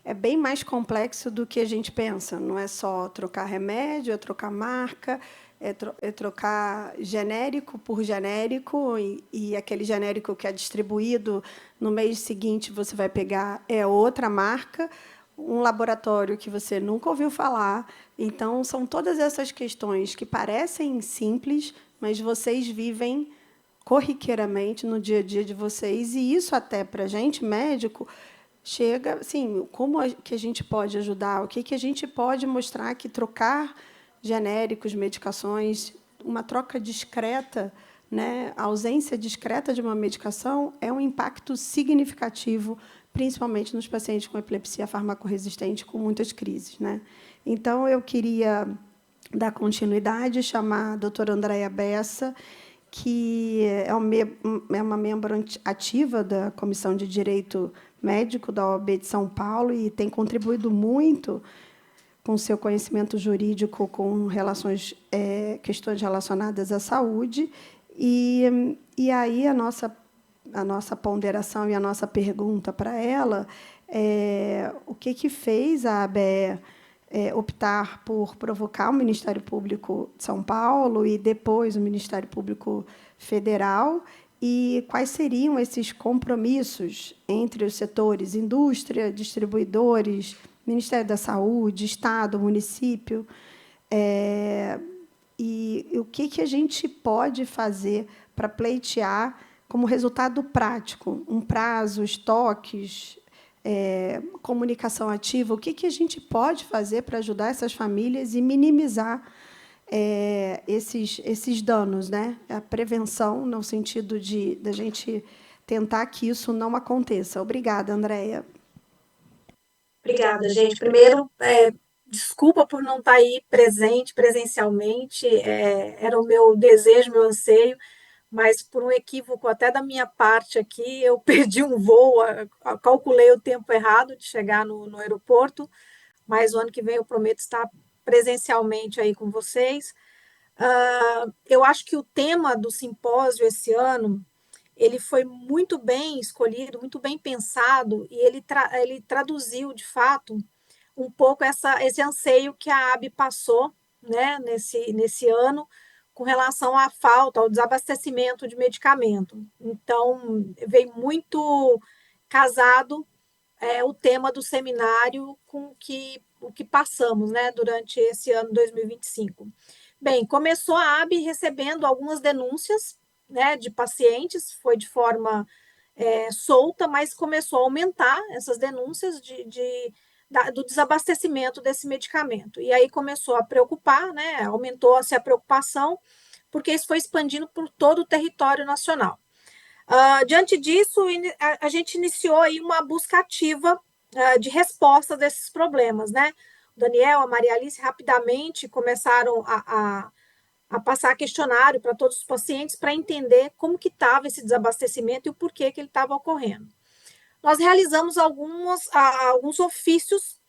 é bem mais complexo do que a gente pensa. Não é só trocar remédio, é trocar marca, é trocar genérico por genérico, e aquele genérico que é distribuído no mês seguinte você vai pegar outra marca, um laboratório que você nunca ouviu falar. Então, são todas essas questões que parecem simples, mas vocês vivem corriqueiramente no dia a dia de vocês, e isso até para a gente, médico, chega, assim, que a gente pode ajudar, o que a gente pode mostrar que trocar genéricos, medicações, uma troca discreta, né, a ausência discreta de uma medicação é um impacto significativo, principalmente nos pacientes com epilepsia farmacorresistente, com muitas crises, né? Então, eu queria dar continuidade, chamar a doutora Andréia Bessa, que é uma membro ativa da Comissão de Direito Médico da OAB de São Paulo e tem contribuído muito com seu conhecimento jurídico com questões relacionadas à saúde. E aí a nossa ponderação e a nossa pergunta para ela é o que fez a ABE optar por provocar o Ministério Público de São Paulo e depois o Ministério Público Federal, e quais seriam esses compromissos entre os setores indústria, distribuidores, Ministério da Saúde, Estado, município, e o que a gente pode fazer para pleitear como resultado prático, um prazo, estoques, comunicação ativa, o que a gente pode fazer para ajudar essas famílias e minimizar esses danos, né? A prevenção, no sentido da gente tentar que isso não aconteça. Obrigada, Andréia. Obrigada, gente. Primeiro, desculpa por não estar aí presente, presencialmente, era o meu desejo, meu anseio, mas por um equívoco até da minha parte aqui, eu perdi um voo, calculei o tempo errado de chegar no aeroporto, mas o ano que vem eu prometo estar presencialmente aí com vocês. Eu acho que o tema do simpósio esse ano, ele foi muito bem escolhido, muito bem pensado, e ele traduziu, de fato, um pouco esse anseio que a AB passou, né, nesse ano, com relação à falta, ao desabastecimento de medicamento. Então, veio muito casado o tema do seminário com o que passamos, né, durante esse ano 2025. Bem, começou a AB recebendo algumas denúncias, né, de pacientes, foi de forma solta, mas começou a aumentar essas denúncias do desabastecimento desse medicamento. E aí começou a preocupar, né, aumentou-se a preocupação, porque isso foi expandindo por todo o território nacional. Diante disso, a gente iniciou aí uma busca ativa de resposta desses problemas, né? O Daniel, a Maria Alice rapidamente começaram a passar questionário para todos os pacientes para entender como que estava esse desabastecimento e o porquê que ele estava ocorrendo. Nós realizamos alguns ofícios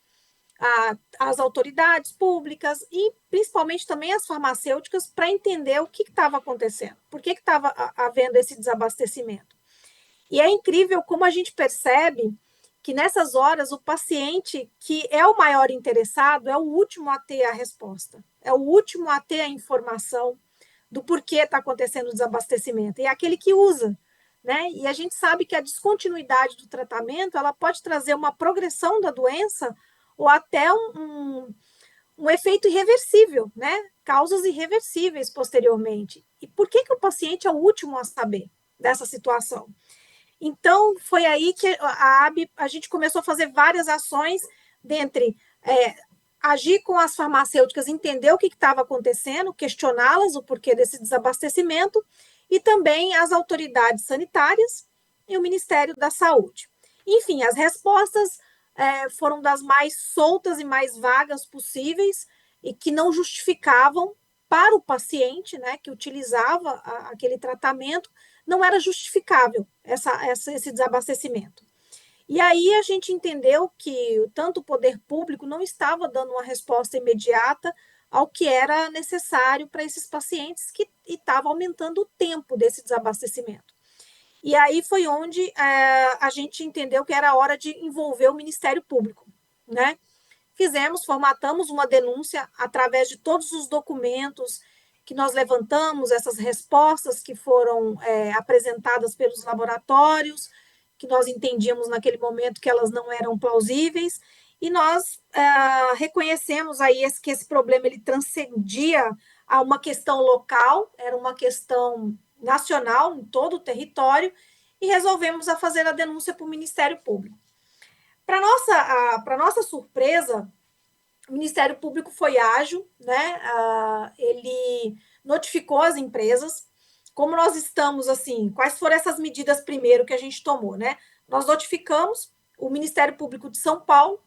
às autoridades públicas e principalmente também às farmacêuticas para entender o que estava acontecendo, por que estava havendo esse desabastecimento. E é incrível como a gente percebe que nessas horas o paciente que é o maior interessado é o último a ter a resposta, é o último a ter a informação do porquê está acontecendo o desabastecimento, e é aquele que usa, né? E a gente sabe que a descontinuidade do tratamento ela pode trazer uma progressão da doença ou até um efeito irreversível, né? Causas irreversíveis posteriormente. E por que o paciente é o último a saber dessa situação? Então, foi aí que a gente começou a fazer várias ações, dentre agir com as farmacêuticas, entender o que estava acontecendo, questioná-las, o porquê desse desabastecimento, e também as autoridades sanitárias e o Ministério da Saúde. Enfim, as respostas foram das mais soltas e mais vagas possíveis e que não justificavam para o paciente, né, que utilizava aquele tratamento, não era justificável esse desabastecimento. E aí a gente entendeu que tanto o poder público não estava dando uma resposta imediata ao que era necessário para esses pacientes que estava aumentando o tempo desse desabastecimento. E aí foi onde a gente entendeu que era hora de envolver o Ministério Público, né? Formatamos uma denúncia através de todos os documentos que nós levantamos, essas respostas que foram apresentadas pelos laboratórios, que nós entendíamos naquele momento que elas não eram plausíveis, e nós reconhecemos aí que esse problema ele transcendia a uma questão local, era uma questão nacional, em todo o território, e resolvemos fazer a denúncia para o Ministério Público. Para nossa surpresa, o Ministério Público foi ágil, né? Ele notificou as empresas. Como nós estamos, assim, quais foram essas medidas primeiro que a gente tomou, né? Nós notificamos o Ministério Público de São Paulo.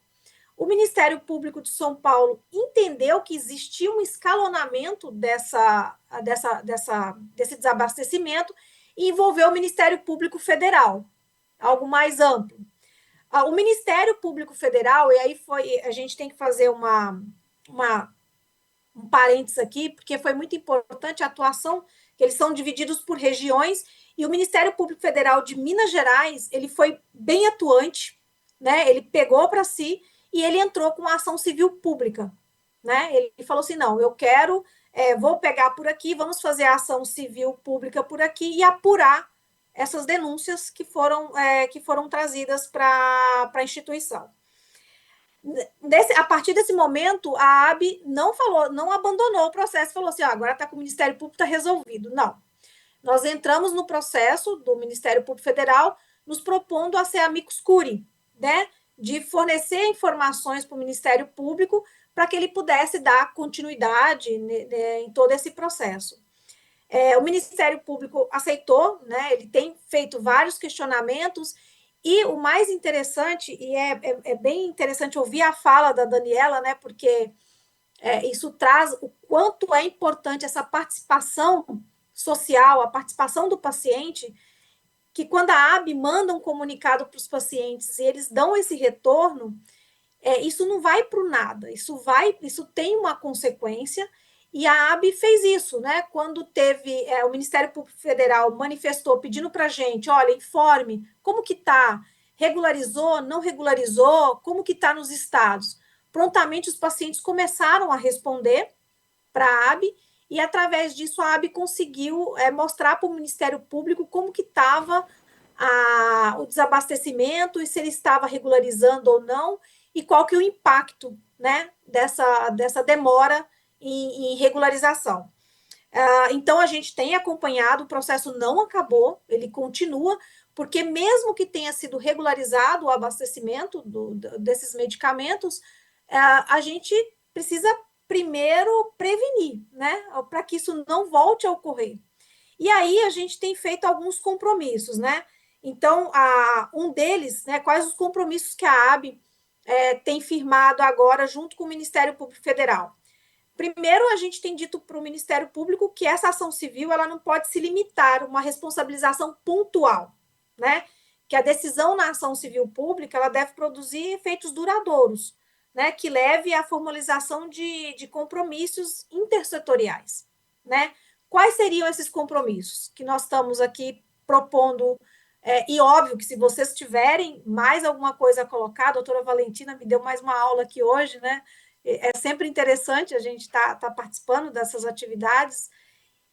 O Ministério Público de São Paulo entendeu que existia um escalonamento desse desabastecimento e envolveu o Ministério Público Federal, algo mais amplo. O Ministério Público Federal, e aí a gente tem que fazer um parênteses aqui, porque foi muito importante a atuação, que eles são divididos por regiões, e o Ministério Público Federal de Minas Gerais, ele foi bem atuante, né? Ele pegou para si e ele entrou com a ação civil pública, né? Ele falou assim, não, eu quero, vou pegar por aqui, vamos fazer a ação civil pública por aqui e apurar essas denúncias que foram trazidas para a instituição. A partir desse momento, a AB não abandonou o processo, falou assim, agora está com o Ministério Público, está resolvido. Não. nós entramos no processo do Ministério Público Federal, nos propondo a ser amicus curiae, né, de fornecer informações para o Ministério Público para que ele pudesse dar continuidade, né, em todo esse processo. O Ministério Público aceitou, né, ele tem feito vários questionamentos, e o mais interessante, e é bem interessante ouvir a fala da Daniela, né, porque isso traz o quanto é importante essa participação social, a participação do paciente, que quando a AB manda um comunicado para os pacientes e eles dão esse retorno, isso não vai para o nada, isso tem uma consequência, e a AB fez isso, né? Quando teve o Ministério Público Federal manifestou pedindo para a gente, olha, informe como que está, regularizou, não regularizou, como que está nos estados. Prontamente os pacientes começaram a responder para a AB, e através disso a AB conseguiu mostrar para o Ministério Público como que estava o desabastecimento e se ele estava regularizando ou não, e qual que é o impacto, né, dessa demora em regularização. Então, a gente tem acompanhado, o processo não acabou, ele continua, porque mesmo que tenha sido regularizado o abastecimento desses medicamentos, a gente precisa primeiro prevenir, né, para que isso não volte a ocorrer. E aí a gente tem feito alguns compromissos, né? Então, um deles, né, quais os compromissos que a AB tem firmado agora junto com o Ministério Público Federal? Primeiro, a gente tem dito para o Ministério Público que essa ação civil ela não pode se limitar a uma responsabilização pontual, né? Que a decisão na ação civil pública ela deve produzir efeitos duradouros, né? Que leve à formalização de compromissos intersetoriais, né? Quais seriam esses compromissos que nós estamos aqui propondo? E óbvio que se vocês tiverem mais alguma coisa a colocar, a doutora Valentina me deu mais uma aula aqui hoje, né? É sempre interessante a gente estar participando dessas atividades,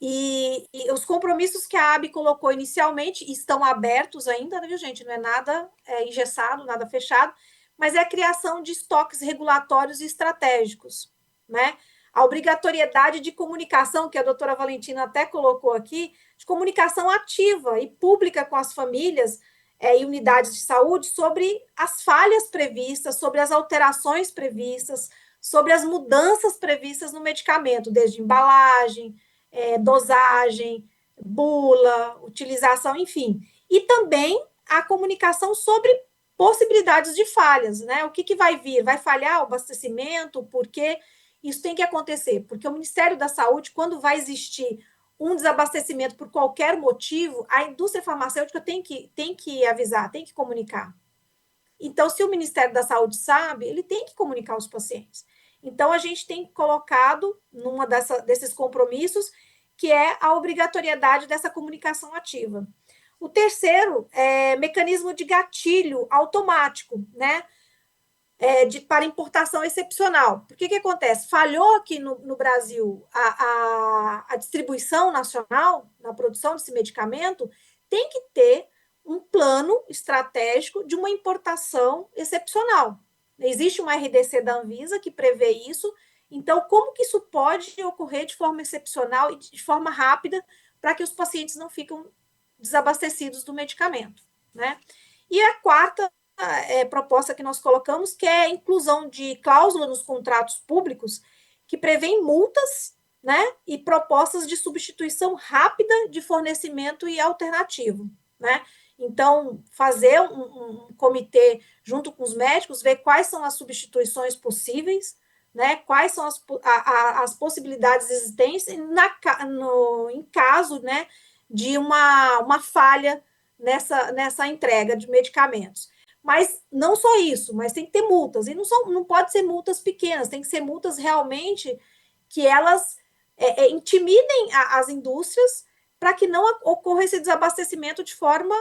e os compromissos que a AB colocou inicialmente estão abertos ainda, viu, gente? Não é nada engessado, nada fechado, mas é a criação de estoques regulatórios e estratégicos, né? A obrigatoriedade de comunicação, que a doutora Valentina até colocou aqui, de comunicação ativa e pública com as famílias e unidades de saúde sobre as falhas previstas, sobre as alterações previstas, sobre as mudanças previstas no medicamento, desde embalagem, dosagem, bula, utilização, enfim. E também a comunicação sobre possibilidades de falhas, né? O que vai vir? Vai falhar o abastecimento? Por quê? Isso tem que acontecer, porque o Ministério da Saúde, quando vai existir um desabastecimento por qualquer motivo, a indústria farmacêutica tem que avisar, tem que comunicar. Então, se o Ministério da Saúde sabe, ele tem que comunicar aos pacientes. Então, a gente tem colocado numa desses compromissos, que é a obrigatoriedade dessa comunicação ativa. O terceiro é mecanismo de gatilho automático, né? Para importação excepcional. Por que acontece? Falhou aqui no Brasil a distribuição nacional na produção desse medicamento, tem que ter um plano estratégico de uma importação excepcional. Existe uma RDC da Anvisa que prevê isso, então como que isso pode ocorrer de forma excepcional e de forma rápida para que os pacientes não fiquem desabastecidos do medicamento, né? E a quarta proposta que nós colocamos, que é a inclusão de cláusula nos contratos públicos que prevêem multas, né, e propostas de substituição rápida de fornecimento e alternativo, né? Então, fazer um comitê junto com os médicos, ver quais são as substituições possíveis, né? Quais são as possibilidades existentes em caso, né, de uma falha nessa entrega de medicamentos. Mas não só isso, mas tem que ter multas. E não pode ser multas pequenas, tem que ser multas realmente que elas intimidem as indústrias para que não ocorra esse desabastecimento de forma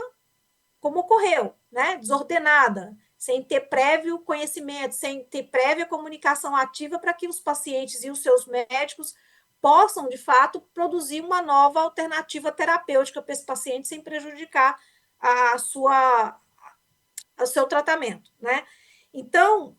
como ocorreu, né? Desordenada, sem ter prévio conhecimento, sem ter prévia comunicação ativa para que os pacientes e os seus médicos possam, de fato, produzir uma nova alternativa terapêutica para esse paciente sem prejudicar o seu tratamento, né? Então,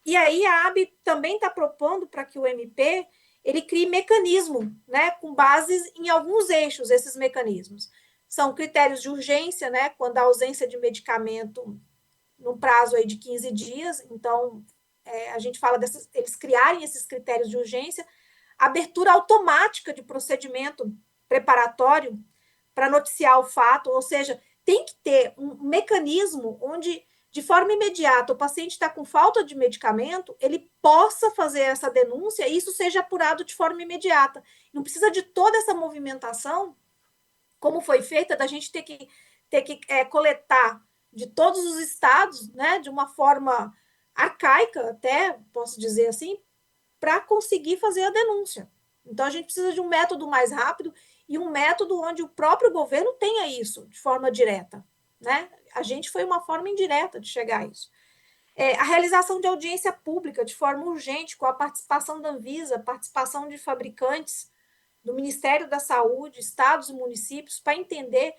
e aí a AB também está propondo para que o MP ele cria mecanismo, né, com base em alguns eixos, esses mecanismos. São critérios de urgência, né, quando há ausência de medicamento no prazo aí de 15 dias, então a gente fala eles criarem esses critérios de urgência, abertura automática de procedimento preparatório para noticiar o fato, ou seja, tem que ter um mecanismo onde, de forma imediata, o paciente está com falta de medicamento, ele possa fazer essa denúncia e isso seja apurado de forma imediata. Não precisa de toda essa movimentação, como foi feita, da gente ter que coletar de todos os estados, né, de uma forma arcaica, até, posso dizer assim, para conseguir fazer a denúncia. Então, a gente precisa de um método mais rápido e um método onde o próprio governo tenha isso de forma direta, né? A gente foi uma forma indireta de chegar a isso. A realização de audiência pública de forma urgente, com a participação da Anvisa, participação de fabricantes, do Ministério da Saúde, estados e municípios, para entender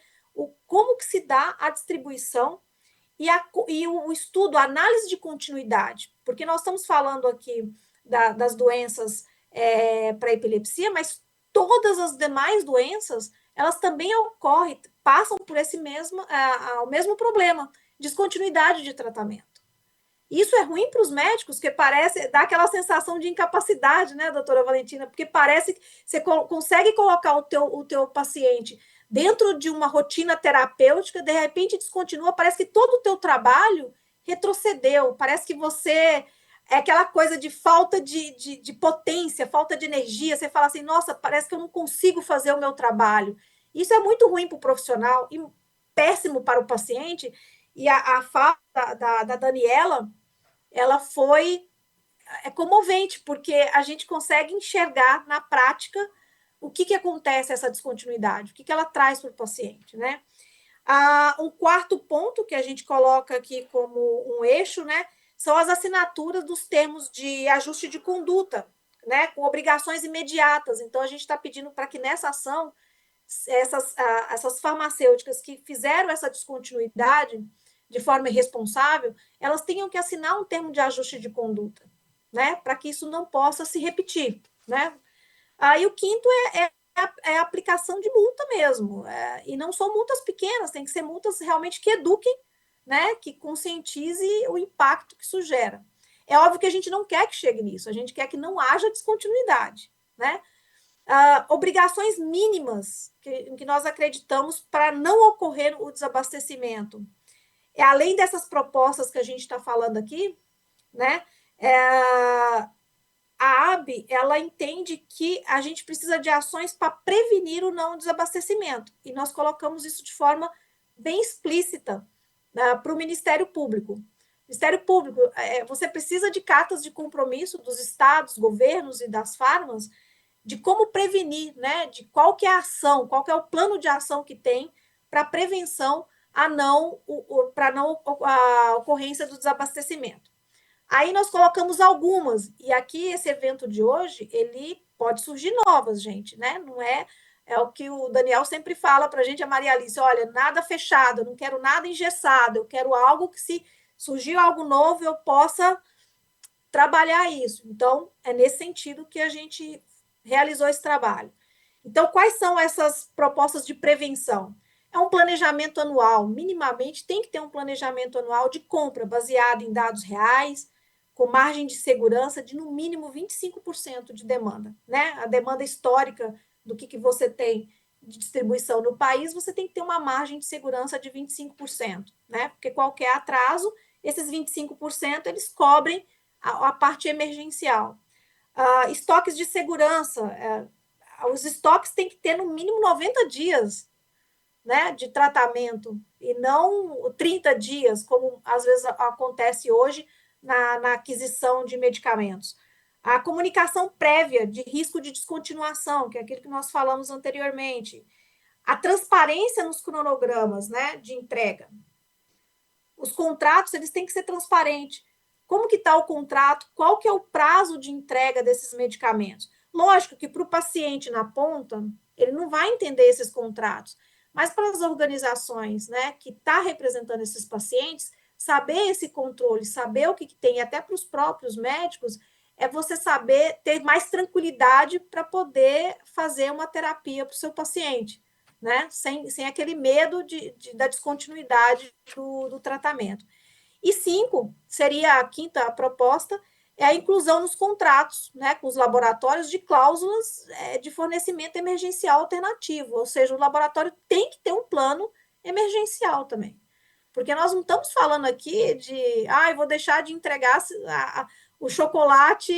como que se dá a distribuição e o estudo, a análise de continuidade, porque nós estamos falando aqui das doenças para epilepsia, mas todas as demais doenças, elas também ocorrem, passam por o mesmo problema, descontinuidade de tratamento. Isso é ruim para os médicos, porque dá aquela sensação de incapacidade, né, doutora Valentina? Porque parece que você consegue colocar o teu paciente dentro de uma rotina terapêutica, de repente descontinua, parece que todo o teu trabalho retrocedeu, parece que você é aquela coisa de falta de potência, falta de energia, você fala assim, nossa, parece que eu não consigo fazer o meu trabalho. Isso é muito ruim para o profissional e péssimo para o paciente, e a fala da Daniela, ela foi comovente, porque a gente consegue enxergar na prática o que acontece essa descontinuidade, o que ela traz para o paciente, né? Um quarto ponto que a gente coloca aqui como um eixo, né, são as assinaturas dos termos de ajuste de conduta, né, com obrigações imediatas. Então, a gente está pedindo para que nessa ação, essas farmacêuticas que fizeram essa descontinuidade de forma irresponsável, elas tenham que assinar um termo de ajuste de conduta, né, para que isso não possa se repetir, né? E o quinto é a aplicação de multa mesmo, e não são multas pequenas, tem que ser multas realmente que eduquem, né, que conscientize o impacto que isso gera. É óbvio que a gente não quer que chegue nisso, a gente quer que não haja descontinuidade, né? Obrigações mínimas em que nós acreditamos para não ocorrer o desabastecimento. Além dessas propostas que a gente está falando aqui, né, a AB, ela entende que a gente precisa de ações para prevenir o não desabastecimento, e nós colocamos isso de forma bem explícita para o Ministério Público. Ministério Público, você precisa de cartas de compromisso dos estados, governos e das farmas, de como prevenir, né, de qual que é a ação, qual que é o plano de ação que tem para prevenção para a ocorrência do desabastecimento. Aí nós colocamos algumas, e aqui esse evento de hoje, ele pode surgir novas, gente, né? Não é o que o Daniel sempre fala para a gente, a Maria Alice, olha, nada fechado, eu não quero nada engessado, eu quero algo que, se surgir algo novo, eu possa trabalhar isso. Então, é nesse sentido que a gente realizou esse trabalho. Então, quais são essas propostas de prevenção? É um planejamento anual, minimamente tem que ter um planejamento anual de compra baseado em dados reais, com margem de segurança de no mínimo 25% de demanda, né? A demanda histórica do que você tem de distribuição no país, você tem que ter uma margem de segurança de 25%, né? Porque qualquer atraso, esses 25% eles cobrem a parte emergencial. Estoques de segurança, os estoques têm que ter no mínimo 90 dias, né, de tratamento, e não 30 dias, como às vezes acontece hoje na aquisição de medicamentos. A comunicação prévia de risco de descontinuação, que é aquilo que nós falamos anteriormente. A transparência nos cronogramas, né, de entrega. Os contratos, eles têm que ser transparentes. Como que está o contrato? Qual que é o prazo de entrega desses medicamentos? Lógico que para o paciente na ponta, ele não vai entender esses contratos, mas para as organizações, né, que está representando esses pacientes, saber esse controle, saber o que tem, até para os próprios médicos, é você saber ter mais tranquilidade para poder fazer uma terapia para o seu paciente, né? Sem aquele medo da descontinuidade do tratamento. E 5, seria a quinta proposta, é a inclusão nos contratos, né, com os laboratórios, de cláusulas de fornecimento emergencial alternativo, ou seja, o laboratório tem que ter um plano emergencial também. Porque nós não estamos falando aqui de, eu vou deixar de entregar o chocolate,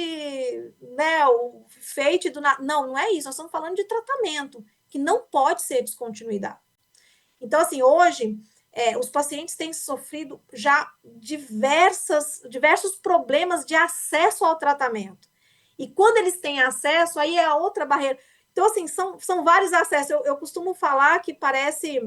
né, o feito do... Não é isso, nós estamos falando de tratamento, que não pode ser descontinuidade. Então, assim, hoje, os pacientes têm sofrido já diversos problemas de acesso ao tratamento. E quando eles têm acesso, aí é a outra barreira. Então, assim, são vários acessos. Eu costumo falar que parece...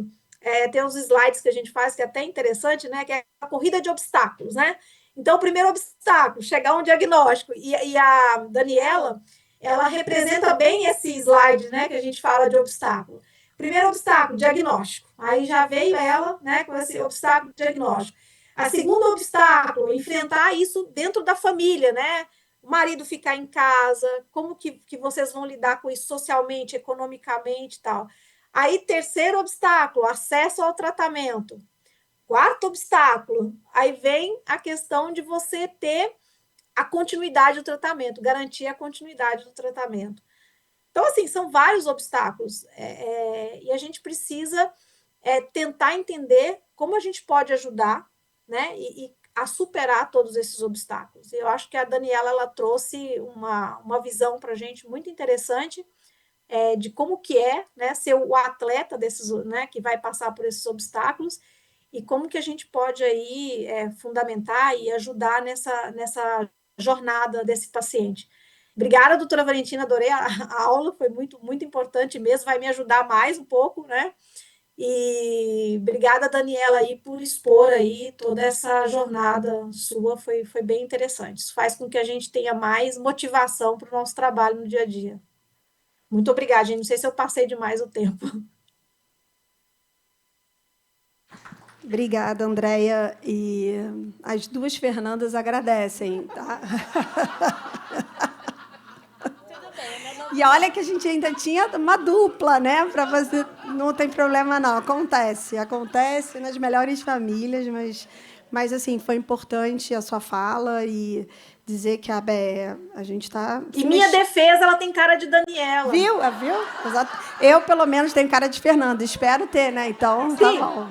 tem uns slides que a gente faz que é até interessante, né? Que é a corrida de obstáculos, né? Então, o primeiro obstáculo, chegar a um diagnóstico. E a Daniela, ela representa bem esse slide, né? Que a gente fala de obstáculo. Primeiro obstáculo, diagnóstico. Aí já veio ela, né? Com esse obstáculo diagnóstico. A segundo obstáculo, enfrentar isso dentro da família, né? O marido ficar em casa, como que vocês vão lidar com isso socialmente, economicamente e tal. Aí, terceiro obstáculo, acesso ao tratamento. Quarto obstáculo, aí vem a questão de você ter a continuidade do tratamento, garantir a continuidade do tratamento. Então, assim, são vários obstáculos, e a gente precisa tentar entender como a gente pode ajudar, né, e a superar todos esses obstáculos. Eu acho que a Daniela, ela trouxe uma visão para a gente muito interessante, de como que né, ser o atleta desses, né, que vai passar por esses obstáculos, e como que a gente pode aí fundamentar e ajudar nessa jornada desse paciente. Obrigada, doutora Valentina, adorei a aula, foi muito, muito importante mesmo, vai me ajudar mais um pouco, né? E obrigada, Daniela, aí, por expor aí toda essa jornada sua, foi bem interessante. Isso faz com que a gente tenha mais motivação para o nosso trabalho no dia a dia. Muito obrigada, gente. Não sei se eu passei demais o tempo. Obrigada, Andréia. E as duas Fernandas agradecem, tá? E olha que a gente ainda tinha uma dupla, né? Para você, não tem problema não. Acontece nas melhores famílias, mas assim, foi importante a sua fala e dizer que a gente está... Em minha defesa, ela tem cara de Daniela. Viu? Exato. Eu, pelo menos, tenho cara de Fernanda. Espero ter, né? Então, sim, tá bom.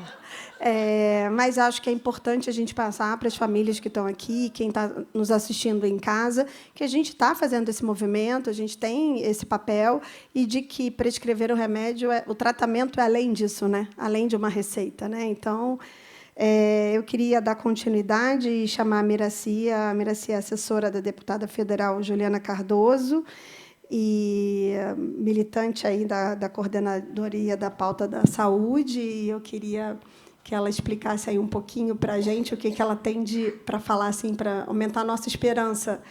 Mas acho que é importante a gente passar para as famílias que estão aqui, quem está nos assistindo em casa, que a gente está fazendo esse movimento, a gente tem esse papel, e de que prescrever o remédio, o tratamento é além disso, né? Além de uma receita, né? Então, eu queria dar continuidade e chamar a Miraci é assessora da deputada federal Juliana Cardoso, e militante aí da coordenadoria da pauta da saúde, e eu queria que ela explicasse aí um pouquinho para a gente o que ela tem para falar, assim, para aumentar a nossa esperança,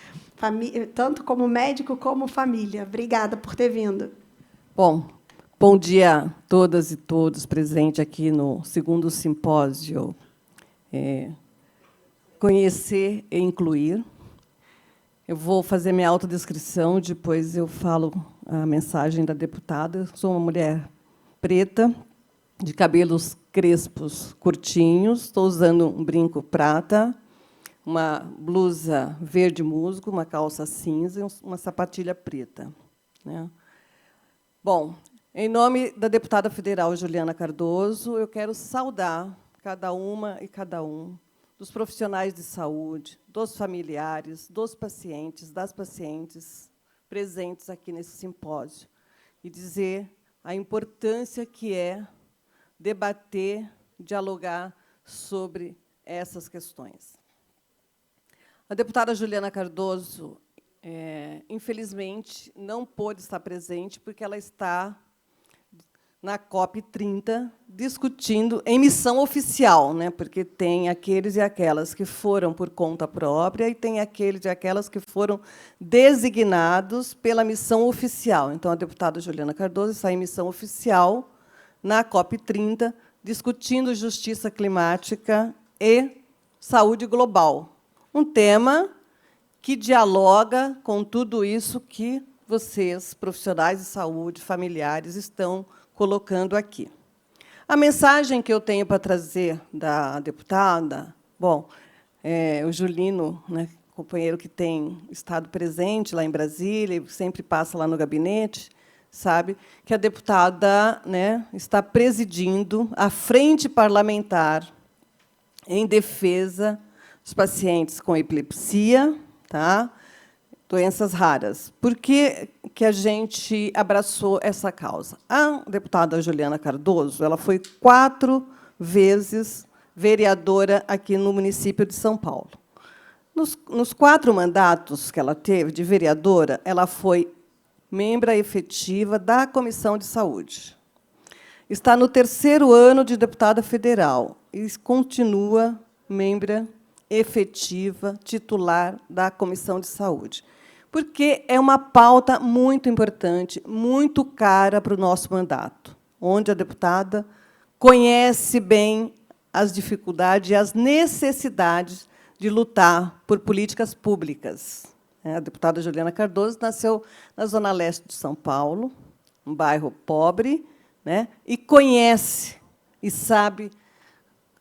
tanto como médico como família. Obrigada por ter vindo. Bom dia a todas e todos presentes aqui no segundo simpósio Conhecer e Incluir. Eu vou fazer minha autodescrição, depois eu falo a mensagem da deputada. Eu sou uma mulher preta, de cabelos crespos curtinhos, estou usando um brinco prata, uma blusa verde musgo, uma calça cinza e uma sapatilha preta, né? Bom, em nome da deputada federal Juliana Cardoso, eu quero saudar cada uma e cada um dos profissionais de saúde, dos familiares, dos pacientes, das pacientes presentes aqui nesse simpósio, e dizer a importância que é debater, dialogar sobre essas questões. A deputada Juliana Cardoso, infelizmente, não pôde estar presente, porque ela está na COP30, discutindo em missão oficial, né? Porque tem aqueles e aquelas que foram por conta própria e tem aqueles e aquelas que foram designados pela missão oficial. Então, a deputada Juliana Cardoso está em missão oficial na COP30, discutindo justiça climática e saúde global. Um tema que dialoga com tudo isso que vocês, profissionais de saúde, familiares, estão colocando aqui. A mensagem que eu tenho para trazer da deputada, bom, o Julino, né, companheiro que tem estado presente lá em Brasília, sempre passa lá no gabinete, sabe que a deputada, né, está presidindo a frente parlamentar em defesa dos pacientes com epilepsia, tá? Doenças raras. Por que a gente abraçou essa causa? A deputada Juliana Cardoso, ela foi 4 vezes vereadora aqui no município de São Paulo. Nos 4 mandatos que ela teve de vereadora, ela foi membra efetiva da Comissão de Saúde. Está no 3º ano de deputada federal e continua membra efetiva, titular da Comissão de Saúde. Porque é uma pauta muito importante, muito cara para o nosso mandato, onde a deputada conhece bem as dificuldades e as necessidades de lutar por políticas públicas. A deputada Juliana Cardoso nasceu na Zona Leste de São Paulo, um bairro pobre, né, e conhece e sabe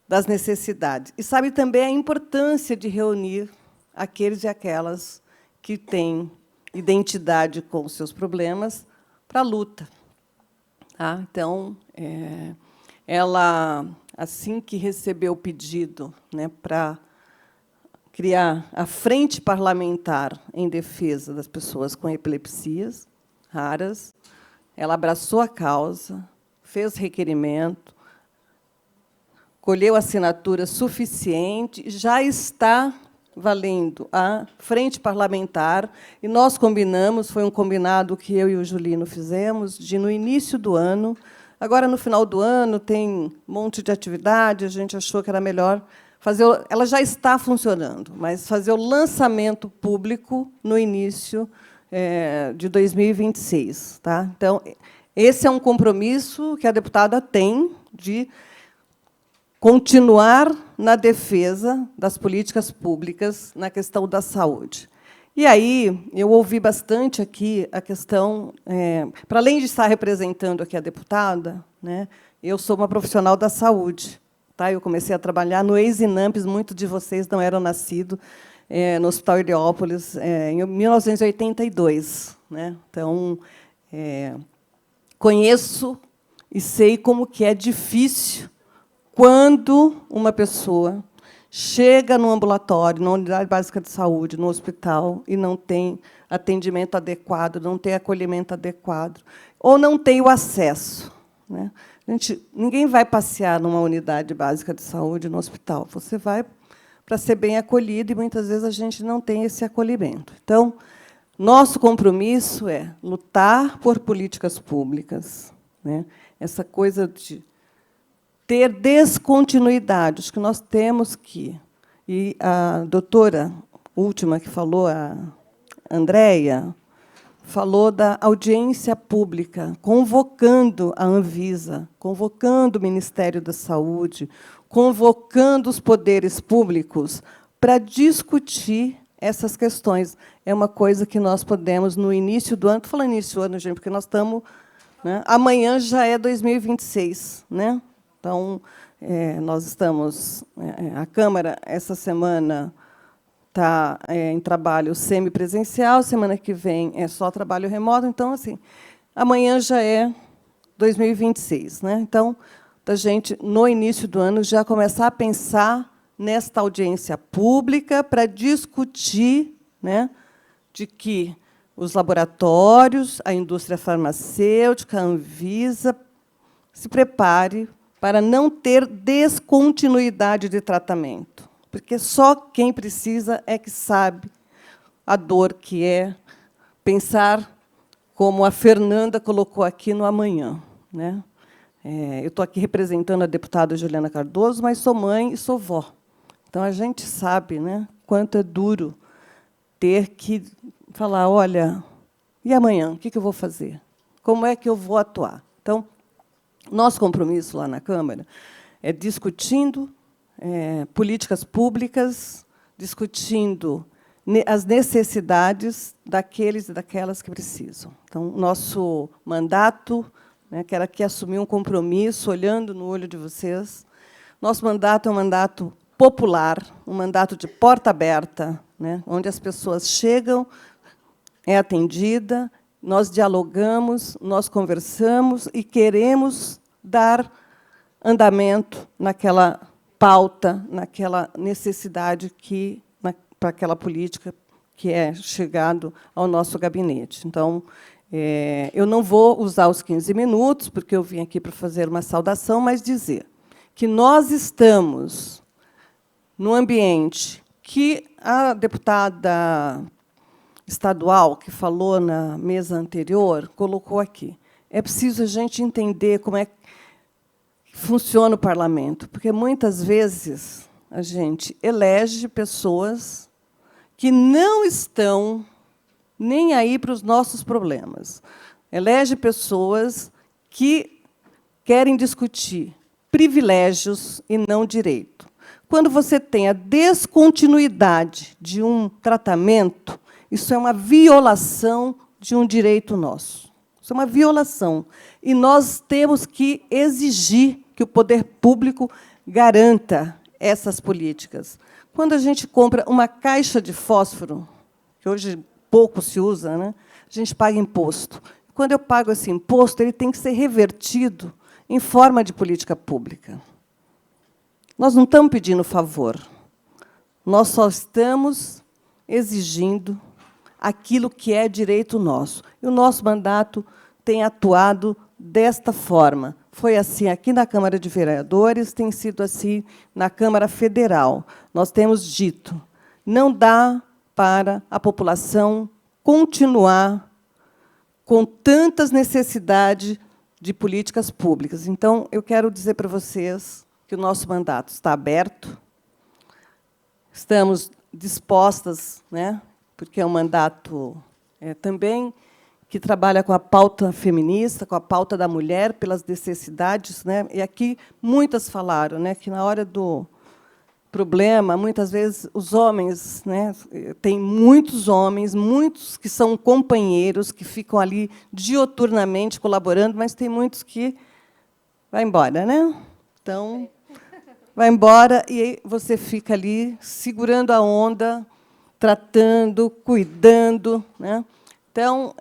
das necessidades. E sabe também a importância de reunir aqueles e aquelas que têm identidade com os seus problemas para a luta. Tá? Então, ela, assim que recebeu o pedido, né, para criar a Frente Parlamentar em Defesa das Pessoas com Epilepsias Raras, ela abraçou a causa, fez requerimento, colheu assinatura suficiente, já está valendo a Frente Parlamentar, e nós combinamos, foi um combinado que eu e o Julino fizemos, de, no início do ano, agora, no final do ano, tem um monte de atividade, a gente achou que era melhor fazer, ela já está funcionando, mas fazer o lançamento público no início de 2026. Tá? Então, esse é um compromisso que a deputada tem de continuar na defesa das políticas públicas na questão da saúde. E aí, eu ouvi bastante aqui a questão, para além de estar representando aqui a deputada, né, eu sou uma profissional da saúde. Tá? Eu comecei a trabalhar no ex-INAMPS, muitos de vocês não eram nascidos, no Hospital Heliópolis, em 1982. Né? Então, conheço e sei como que é difícil quando uma pessoa chega no ambulatório, na unidade básica de saúde, no hospital, e não tem atendimento adequado, não tem acolhimento adequado, ou não tem o acesso. Né? Ninguém vai passear numa unidade básica de saúde no hospital. Você vai para ser bem acolhido, e, muitas vezes, a gente não tem esse acolhimento. Então, nosso compromisso é lutar por políticas públicas. Né? Essa coisa de ter descontinuidade, acho que nós temos que... E a doutora última que falou, a Andréia, falou da audiência pública, convocando a Anvisa, convocando o Ministério da Saúde, convocando os poderes públicos para discutir essas questões. É uma coisa que nós podemos, no início do ano... Estou falando início do ano, gente, porque nós estamos... Né, amanhã já é 2026, né? Então, nós estamos... a Câmara, essa semana, está em trabalho semipresencial, semana que vem é só trabalho remoto. Então, assim, amanhã já é 2026. Né? Então, a gente, no início do ano, já começar a pensar nesta audiência pública para discutir, né, de que os laboratórios, a indústria farmacêutica, a Anvisa, se prepare para não ter descontinuidade de tratamento, porque só quem precisa é que sabe a dor que é pensar, como a Fernanda colocou aqui, no amanhã. Né? Eu estou aqui representando a deputada Juliana Cardoso, mas sou mãe e sou vó. Então, a gente sabe, né, quanto é duro ter que falar, olha, e amanhã, o que eu vou fazer? Como é que eu vou atuar? Então, nosso compromisso lá na Câmara é discutindo políticas públicas, discutindo as necessidades daqueles e daquelas que precisam. Então, nosso mandato, né, quero aqui assumir um compromisso, olhando no olho de vocês. Nosso mandato é um mandato popular, um mandato de porta aberta, né, onde as pessoas chegam, é atendida, nós dialogamos, nós conversamos e queremos dar andamento naquela pauta, naquela necessidade para aquela política que é chegado ao nosso gabinete. Então, eu não vou usar os 15 minutos, porque eu vim aqui para fazer uma saudação, mas dizer que nós estamos num ambiente que a deputada estadual, que falou na mesa anterior, colocou aqui. É preciso a gente entender como é que funciona o parlamento, porque, muitas vezes, a gente elege pessoas que não estão nem aí para os nossos problemas. Elege pessoas que querem discutir privilégios e não direito. Quando você tem a descontinuidade de um tratamento, isso é uma violação de um direito nosso. Isso é uma violação. E nós temos que exigir que o poder público garanta essas políticas. Quando a gente compra uma caixa de fósforo, que hoje pouco se usa, né, a gente paga imposto. Quando eu pago esse imposto, ele tem que ser revertido em forma de política pública. Nós não estamos pedindo favor. Nós só estamos exigindo aquilo que é direito nosso. E o nosso mandato tem atuado desta forma. Foi assim aqui na Câmara de Vereadores, tem sido assim na Câmara Federal. Nós temos dito, não dá para a população continuar com tantas necessidades de políticas públicas. Então, eu quero dizer para vocês que o nosso mandato está aberto, estamos dispostas, né, porque é um mandato também que trabalha com a pauta feminista, com a pauta da mulher, pelas necessidades, né? E aqui muitas falaram, né, que na hora do problema, muitas vezes os homens, né, tem muitos homens, muitos que são companheiros, que ficam ali dioturnamente colaborando, mas tem muitos que vai embora, né? Então, vai embora e aí você fica ali segurando a onda, tratando, cuidando, né? Então,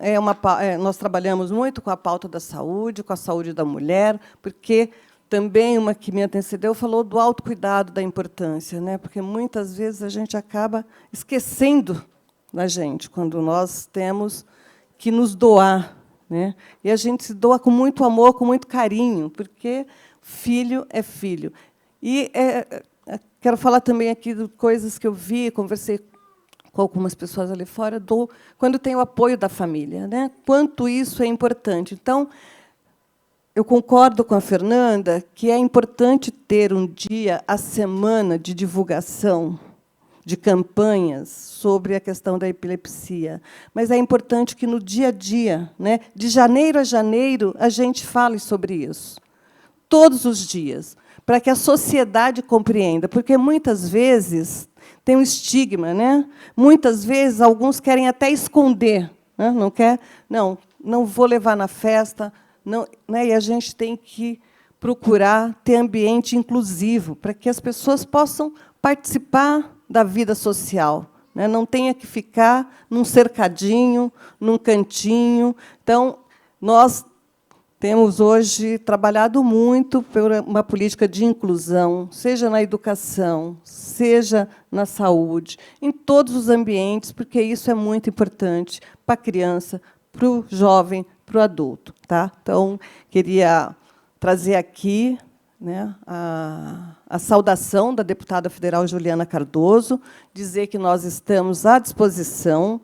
nós trabalhamos muito com a pauta da saúde, com a saúde da mulher, porque também uma que me antecedeu falou do autocuidado, da importância, né? Porque muitas vezes a gente acaba esquecendo da gente, quando nós temos que nos doar, né? E a gente se doa com muito amor, com muito carinho, porque filho é filho. E quero falar também aqui de coisas que eu vi, conversei com algumas pessoas ali fora, quando tem o apoio da família, né? Quanto isso é importante. Então, eu concordo com a Fernanda que é importante ter um dia, a semana, de divulgação, de campanhas sobre a questão da epilepsia. Mas é importante que, no dia a dia, né, de janeiro a janeiro, a gente fale sobre isso. Todos os dias, para que a sociedade compreenda. Porque, muitas vezes, tem um estigma, né? Muitas vezes, alguns querem até esconder. Né? Não vou levar na festa. Não, né? E a gente tem que procurar ter ambiente inclusivo, para que as pessoas possam participar da vida social, né? Não tenha que ficar num cercadinho, num cantinho. Então, nós temos hoje trabalhado muito por uma política de inclusão, seja na educação, seja na saúde, em todos os ambientes, porque isso é muito importante para a criança, para o jovem, para o adulto. Tá? Então, queria trazer aqui, né, a saudação da deputada federal Juliana Cardoso, dizer que nós estamos à disposição,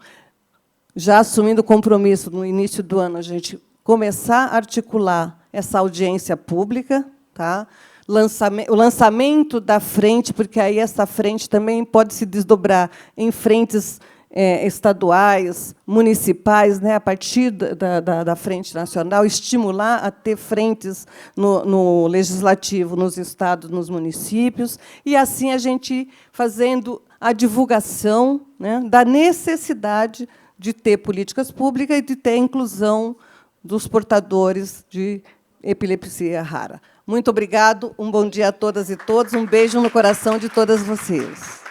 já assumindo o compromisso, no início do ano, a gente começar a articular essa audiência pública, tá? O lançamento da frente, porque aí essa frente também pode se desdobrar em frentes estaduais, municipais, né, a partir da frente nacional, estimular a ter frentes no legislativo, nos estados, nos municípios, e assim a gente fazendo a divulgação, né, da necessidade de ter políticas públicas e de ter a inclusão dos portadores de epilepsia rara. Muito obrigado, um bom dia a todas e todos, um beijo no coração de todas vocês.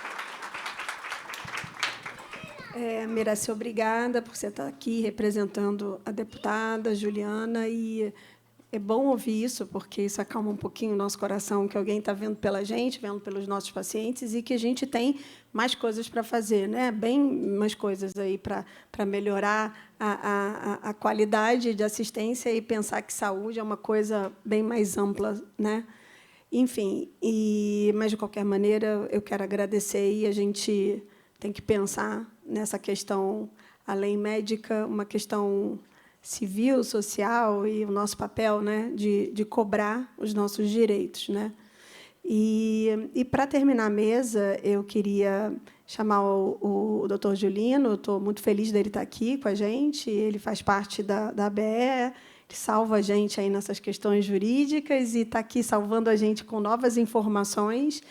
Miraci, obrigada por você estar aqui representando a deputada Juliana, e é bom ouvir isso, porque isso acalma um pouquinho o nosso coração, que alguém está vendo pela gente, vendo pelos nossos pacientes, e que a gente tem mais coisas para fazer, né? Bem mais coisas aí para melhorar a qualidade de assistência e pensar que saúde é uma coisa bem mais ampla, né? Enfim, mas, de qualquer maneira, eu quero agradecer, e a gente tem que pensar nessa questão, além médica, uma questão civil, social, e o nosso papel, né, de cobrar os nossos direitos, né? E para terminar a mesa, eu queria chamar o doutor Julino. Estou muito feliz dele estar aqui com a gente. Ele faz parte da ABE, ele salva a gente aí nessas questões jurídicas e está aqui salvando a gente com novas informações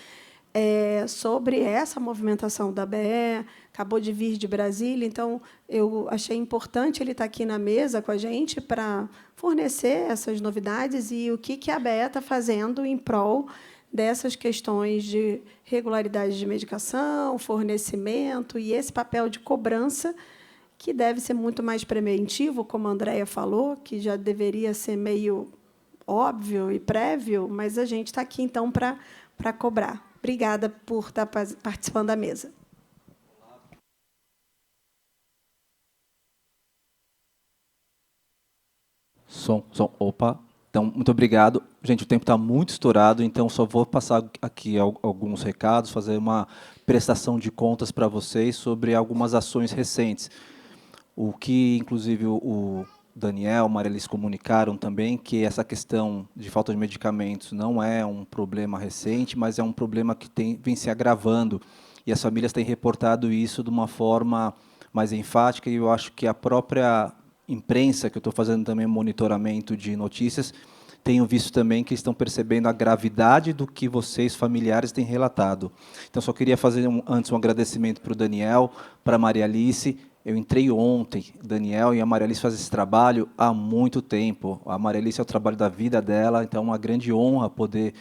sobre essa movimentação da ABE. Acabou de vir de Brasília, então eu achei importante ele estar aqui na mesa com a gente para fornecer essas novidades e o que a ABE está fazendo em prol dessas questões de regularidade de medicação, fornecimento e esse papel de cobrança, que deve ser muito mais preventivo, como a Andréia falou, que já deveria ser meio óbvio e prévio, mas a gente está aqui, então, para cobrar. Obrigada por estar participando da mesa. Som. Opa. Então, muito obrigado. Gente, o tempo está muito estourado, então só vou passar aqui alguns recados, fazer uma prestação de contas para vocês sobre algumas ações recentes. O que, inclusive, o Daniel, Maria Alice comunicaram também, que essa questão de falta de medicamentos não é um problema recente, mas é um problema que vem se agravando. E as famílias têm reportado isso de uma forma mais enfática, e eu acho que a própria imprensa, que eu estou fazendo também monitoramento de notícias, tenho visto também que estão percebendo a gravidade do que vocês, familiares, têm relatado. Então, só queria fazer antes um agradecimento para o Daniel, para a Maria Alice. Eu entrei ontem, Daniel e a Maria Alice fazem esse trabalho há muito tempo. A Maria Alice é o trabalho da vida dela, então é uma grande honra poder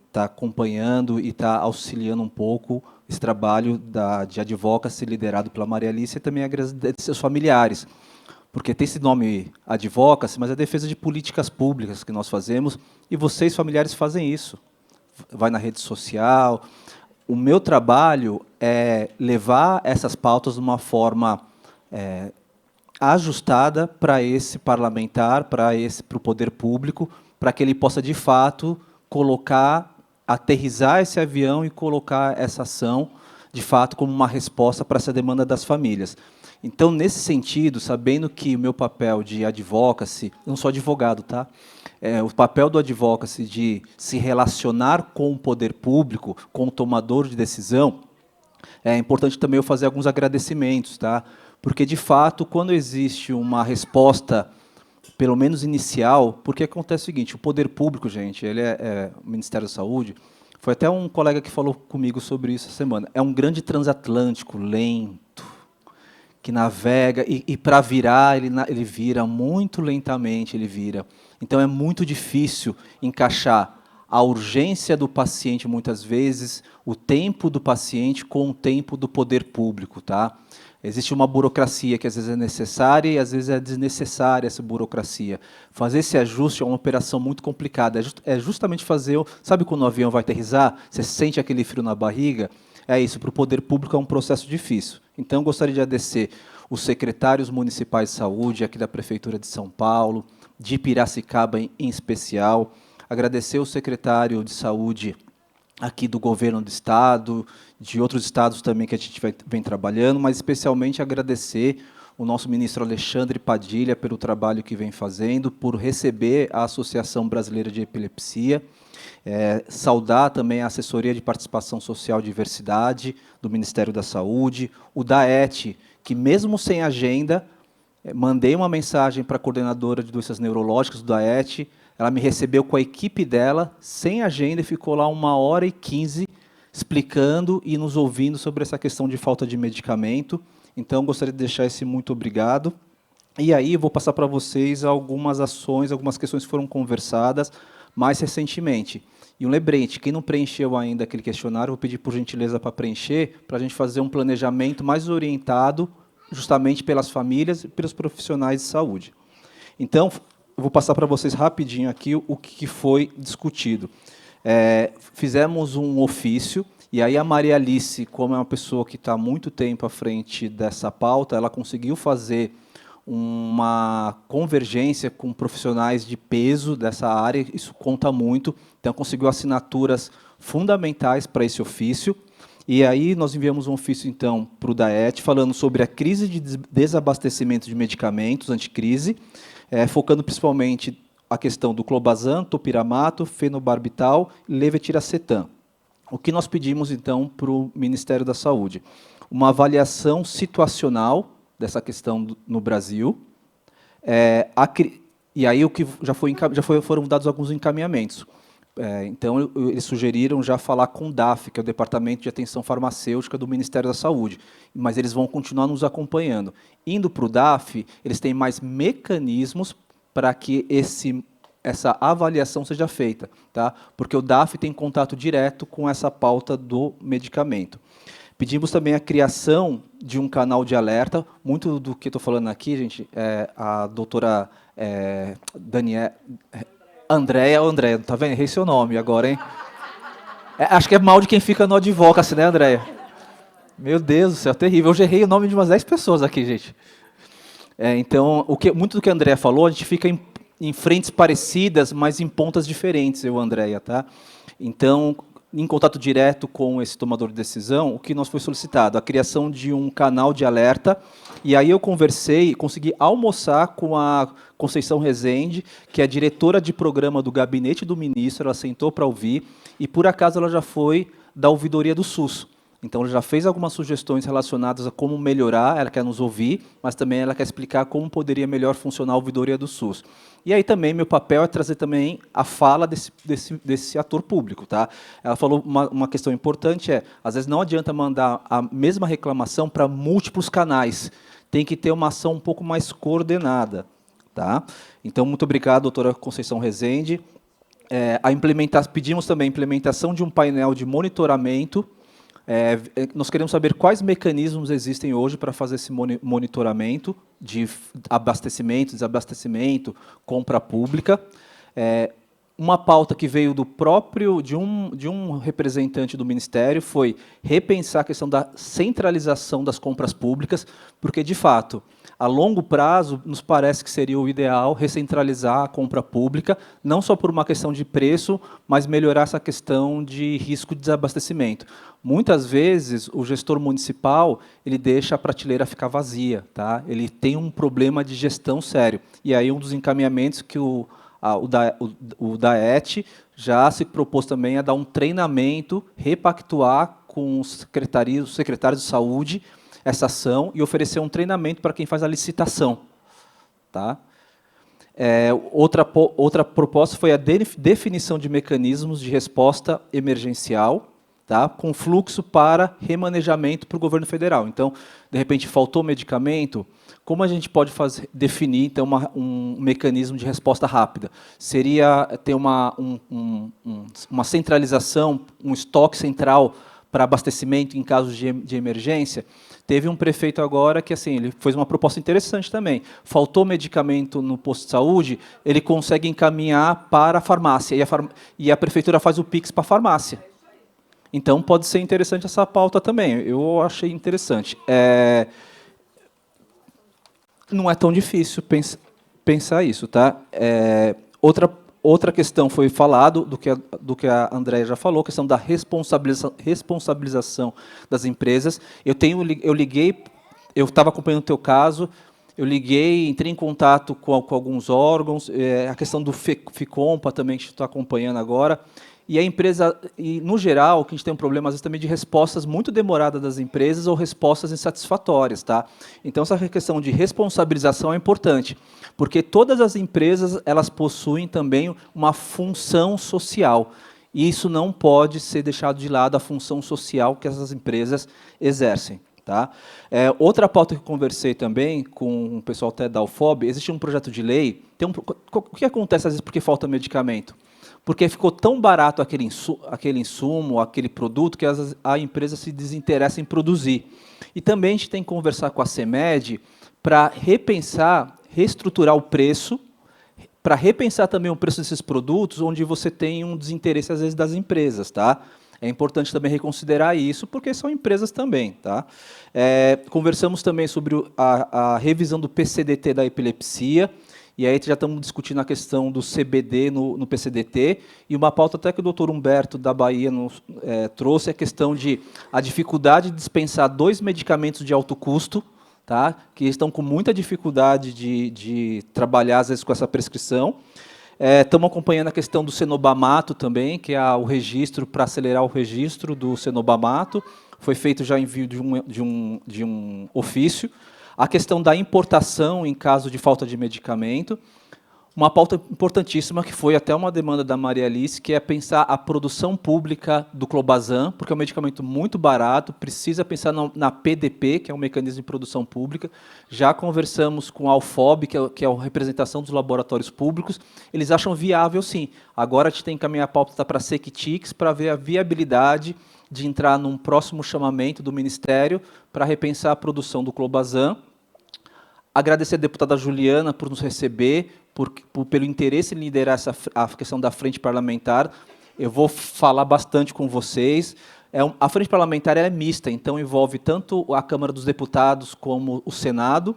estar acompanhando e estar auxiliando um pouco esse trabalho de advocacy liderado pela Maria Alice, e também agradecer seus familiares, porque tem esse nome advocacy, mas é a defesa de políticas públicas que nós fazemos, e vocês, familiares, fazem isso. Vai na rede social. O meu trabalho é levar essas pautas de uma forma ajustada para esse parlamentar, para o poder público, para que ele possa, de fato, aterrissar esse avião e colocar essa ação, de fato, como uma resposta para essa demanda das famílias. Então, nesse sentido, sabendo que o meu papel de advocacy, não sou advogado, tá? O papel do advocacy de se relacionar com o poder público, com o tomador de decisão, é importante também eu fazer alguns agradecimentos, tá? Porque, de fato, quando existe uma resposta, pelo menos inicial, porque acontece o seguinte, o poder público, gente, ele o Ministério da Saúde, foi até um colega que falou comigo sobre isso essa semana, é um grande transatlântico, lento, que navega, e para virar, ele vira muito lentamente, ele vira. Então, é muito difícil encaixar a urgência do paciente, muitas vezes, o tempo do paciente com o tempo do poder público. Tá? Existe uma burocracia que, às vezes, é necessária e, às vezes, é desnecessária essa burocracia. Fazer esse ajuste é uma operação muito complicada. É justamente fazer... Sabe quando o avião vai aterrissar? Você sente aquele frio na barriga? É isso, para o poder público é um processo difícil. Então, eu gostaria de agradecer os secretários municipais de saúde, aqui da Prefeitura de São Paulo, de Piracicaba em especial, agradecer o secretário de saúde aqui do governo do estado, de outros estados também que a gente vem trabalhando, mas especialmente agradecer o nosso ministro Alexandre Padilha pelo trabalho que vem fazendo, por receber a Associação Brasileira de Epilepsia, saudar também a Assessoria de Participação Social e Diversidade do Ministério da Saúde, o DAET, que mesmo sem agenda, mandei uma mensagem para a coordenadora de doenças neurológicas do DAET, ela me recebeu com a equipe dela, sem agenda, e ficou lá 1h15 explicando e nos ouvindo sobre essa questão de falta de medicamento. Então, gostaria de deixar esse muito obrigado. E aí, eu vou passar para vocês algumas ações, algumas questões que foram conversadas mais recentemente. E um lembrete, quem não preencheu ainda aquele questionário, vou pedir por gentileza para preencher, para a gente fazer um planejamento mais orientado justamente pelas famílias e pelos profissionais de saúde. Então, eu vou passar para vocês rapidinho aqui o que foi discutido. Fizemos um ofício, e aí a Maria Alice, como é uma pessoa que está há muito tempo à frente dessa pauta, ela conseguiu fazer uma convergência com profissionais de peso dessa área, isso conta muito, então conseguiu assinaturas fundamentais para esse ofício, e aí nós enviamos um ofício, então, para o DAET, falando sobre a crise de desabastecimento de medicamentos, anticrise, focando principalmente a questão do clobazam, topiramato, fenobarbital e levetiracetam. O que nós pedimos, então, para o Ministério da Saúde? Uma avaliação situacional dessa questão no Brasil, e aí o que foram dados alguns encaminhamentos. Então, eles sugeriram já falar com o DAF, que é o Departamento de Atenção Farmacêutica do Ministério da Saúde, mas eles vão continuar nos acompanhando. Indo para o DAF, eles têm mais mecanismos para que essa avaliação seja feita, tá? Porque o DAF tem contato direto com essa pauta do medicamento. Pedimos também a criação de um canal de alerta. Muito do que estou falando aqui, gente, a doutora Andréia, tá vendo? Errei seu nome agora, hein? Acho que é mal de quem fica no advocacy, né, Andréia? Meu Deus do céu, terrível. Eu já errei o nome de umas 10 pessoas aqui, gente. Então, muito do que a Andréia falou, a gente fica em frentes parecidas, mas em pontas diferentes, eu e a Andréia, tá? Então, em contato direto com esse tomador de decisão, o que nos foi solicitado? A criação de um canal de alerta, e aí eu consegui almoçar com a Conceição Rezende, que é a diretora de programa do gabinete do ministro, ela sentou para ouvir, e por acaso ela já foi da ouvidoria do SUS. Então, ela já fez algumas sugestões relacionadas a como melhorar, ela quer nos ouvir, mas também ela quer explicar como poderia melhor funcionar a ouvidoria do SUS. E aí também, meu papel é trazer também a fala desse ator público. Tá? Ela falou uma questão importante, às vezes não adianta mandar a mesma reclamação para múltiplos canais, tem que ter uma ação um pouco mais coordenada. Tá? Então, muito obrigado, doutora Conceição Rezende. Pedimos também a implementação de um painel de monitoramento. Nós queremos saber quais mecanismos existem hoje para fazer esse monitoramento de abastecimento, desabastecimento, compra pública. Uma pauta que veio de um representante do Ministério foi repensar a questão da centralização das compras públicas, porque, de fato, a longo prazo, nos parece que seria o ideal recentralizar a compra pública, não só por uma questão de preço, mas melhorar essa questão de risco de desabastecimento. Muitas vezes, o gestor municipal ele deixa a prateleira ficar vazia, tá? Ele tem um problema de gestão sério. E aí, um dos encaminhamentos que o DAET já se propôs também a dar um treinamento, repactuar com os secretários de saúde, essa ação e oferecer um treinamento para quem faz a licitação. Tá? Outra proposta foi a definição de mecanismos de resposta emergencial, tá? Com fluxo para remanejamento para o governo federal. Então, de repente, faltou medicamento, como a gente pode definir então, um mecanismo de resposta rápida? Seria ter uma centralização, um estoque central para abastecimento em casos de emergência? Teve um prefeito agora que assim, ele fez uma proposta interessante também. Faltou medicamento no posto de saúde, ele consegue encaminhar para a farmácia, e a prefeitura faz o PIX para a farmácia. Então, pode ser interessante essa pauta também. Eu achei interessante. Não é tão difícil pensar isso. Tá? Outra questão foi falado, do que a Andréia já falou, a questão da responsabilização das empresas. Eu estava acompanhando o teu caso, eu entrei em contato com alguns órgãos, a questão do FICOMPA também, que a gente está acompanhando agora. E a empresa, no geral, que a gente tem um problema, às vezes, também de respostas muito demoradas das empresas ou respostas insatisfatórias. Tá? Então, essa questão de responsabilização é importante, porque todas as empresas elas possuem também uma função social. E isso não pode ser deixado de lado, a função social que essas empresas exercem. Tá? Outra pauta que eu conversei também com o pessoal até da UFOB, existe um projeto de lei. O que acontece às vezes porque falta medicamento? Porque ficou tão barato aquele insumo, aquele produto, que a empresa se desinteressa em produzir. E também a gente tem que conversar com a CEMED para repensar, reestruturar o preço, para repensar também o preço desses produtos, onde você tem um desinteresse, às vezes, das empresas. Tá? É importante também reconsiderar isso, porque são empresas também. Tá? Conversamos também sobre a revisão do PCDT da epilepsia, e aí já estamos discutindo a questão do CBD no PCDT, e uma pauta até que o doutor Humberto, da Bahia, trouxe, a questão de a dificuldade de dispensar 2 medicamentos de alto custo, tá? Que estão com muita dificuldade de trabalhar, às vezes, com essa prescrição. Estamos acompanhando a questão do cenobamato também, que é o registro, para acelerar o registro do cenobamato. Foi feito já envio de um ofício. A questão da importação em caso de falta de medicamento. Uma pauta importantíssima, que foi até uma demanda da Maria Alice, que é pensar a produção pública do clobazam, porque é um medicamento muito barato, precisa pensar na PDP, que é um mecanismo de produção pública. Já conversamos com a UFOB, que é a representação dos laboratórios públicos, eles acham viável, sim. Agora a gente tem que encaminhar a pauta para a Sectix, para ver a viabilidade de entrar num próximo chamamento do Ministério para repensar a produção do clobazam. Agradecer a deputada Juliana por nos receber, pelo interesse em liderar a questão da frente parlamentar. Eu vou falar bastante com vocês. A frente parlamentar é mista, então envolve tanto a Câmara dos Deputados como o Senado.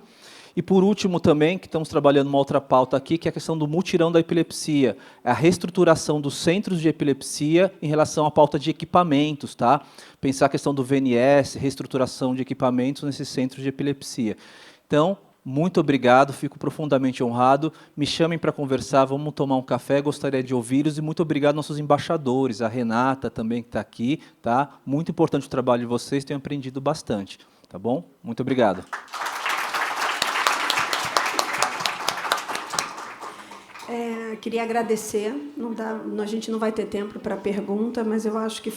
E, por último, também, que estamos trabalhando uma outra pauta aqui, que é a questão do mutirão da epilepsia, a reestruturação dos centros de epilepsia em relação à pauta de equipamentos, tá? Pensar a questão do VNS, reestruturação de equipamentos nesses centros de epilepsia. Então, muito obrigado, fico profundamente honrado. Me chamem para conversar, vamos tomar um café, gostaria de ouvi-los. E muito obrigado aos nossos embaixadores, a Renata também, que está aqui. Tá? Muito importante o trabalho de vocês, tenho aprendido bastante. Tá bom? Muito obrigado. Queria agradecer. A gente não vai ter tempo para pergunta, mas eu acho que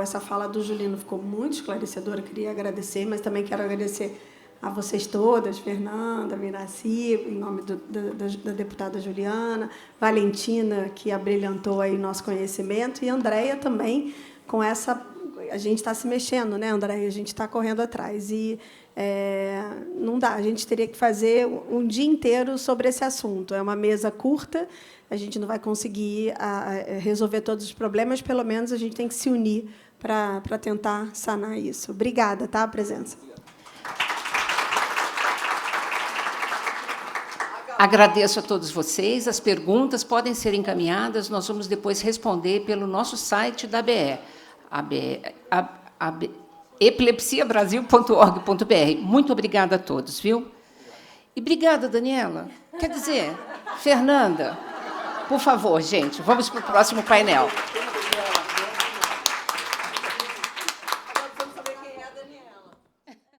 essa fala do Julino ficou muito esclarecedora. Queria agradecer, mas também quero agradecer a vocês todas, Fernanda, Miraci, em nome da deputada Juliana, Valentina, que abrilhantou aí nosso conhecimento, e Andréia também, com essa... A gente está se mexendo, né, Andréia? A gente está correndo atrás. E não dá, a gente teria que fazer um dia inteiro sobre esse assunto. É uma mesa curta, a gente não vai conseguir resolver todos os problemas, pelo menos a gente tem que se unir para tentar sanar isso. Obrigada, tá, a presença. Agradeço a todos vocês. As perguntas podem ser encaminhadas, nós vamos depois responder pelo nosso site da ABE, epilepsiabrasil.org.br. Muito obrigada a todos, viu? E obrigada, Daniela. Quer dizer, Fernanda, por favor, gente, vamos para o próximo painel.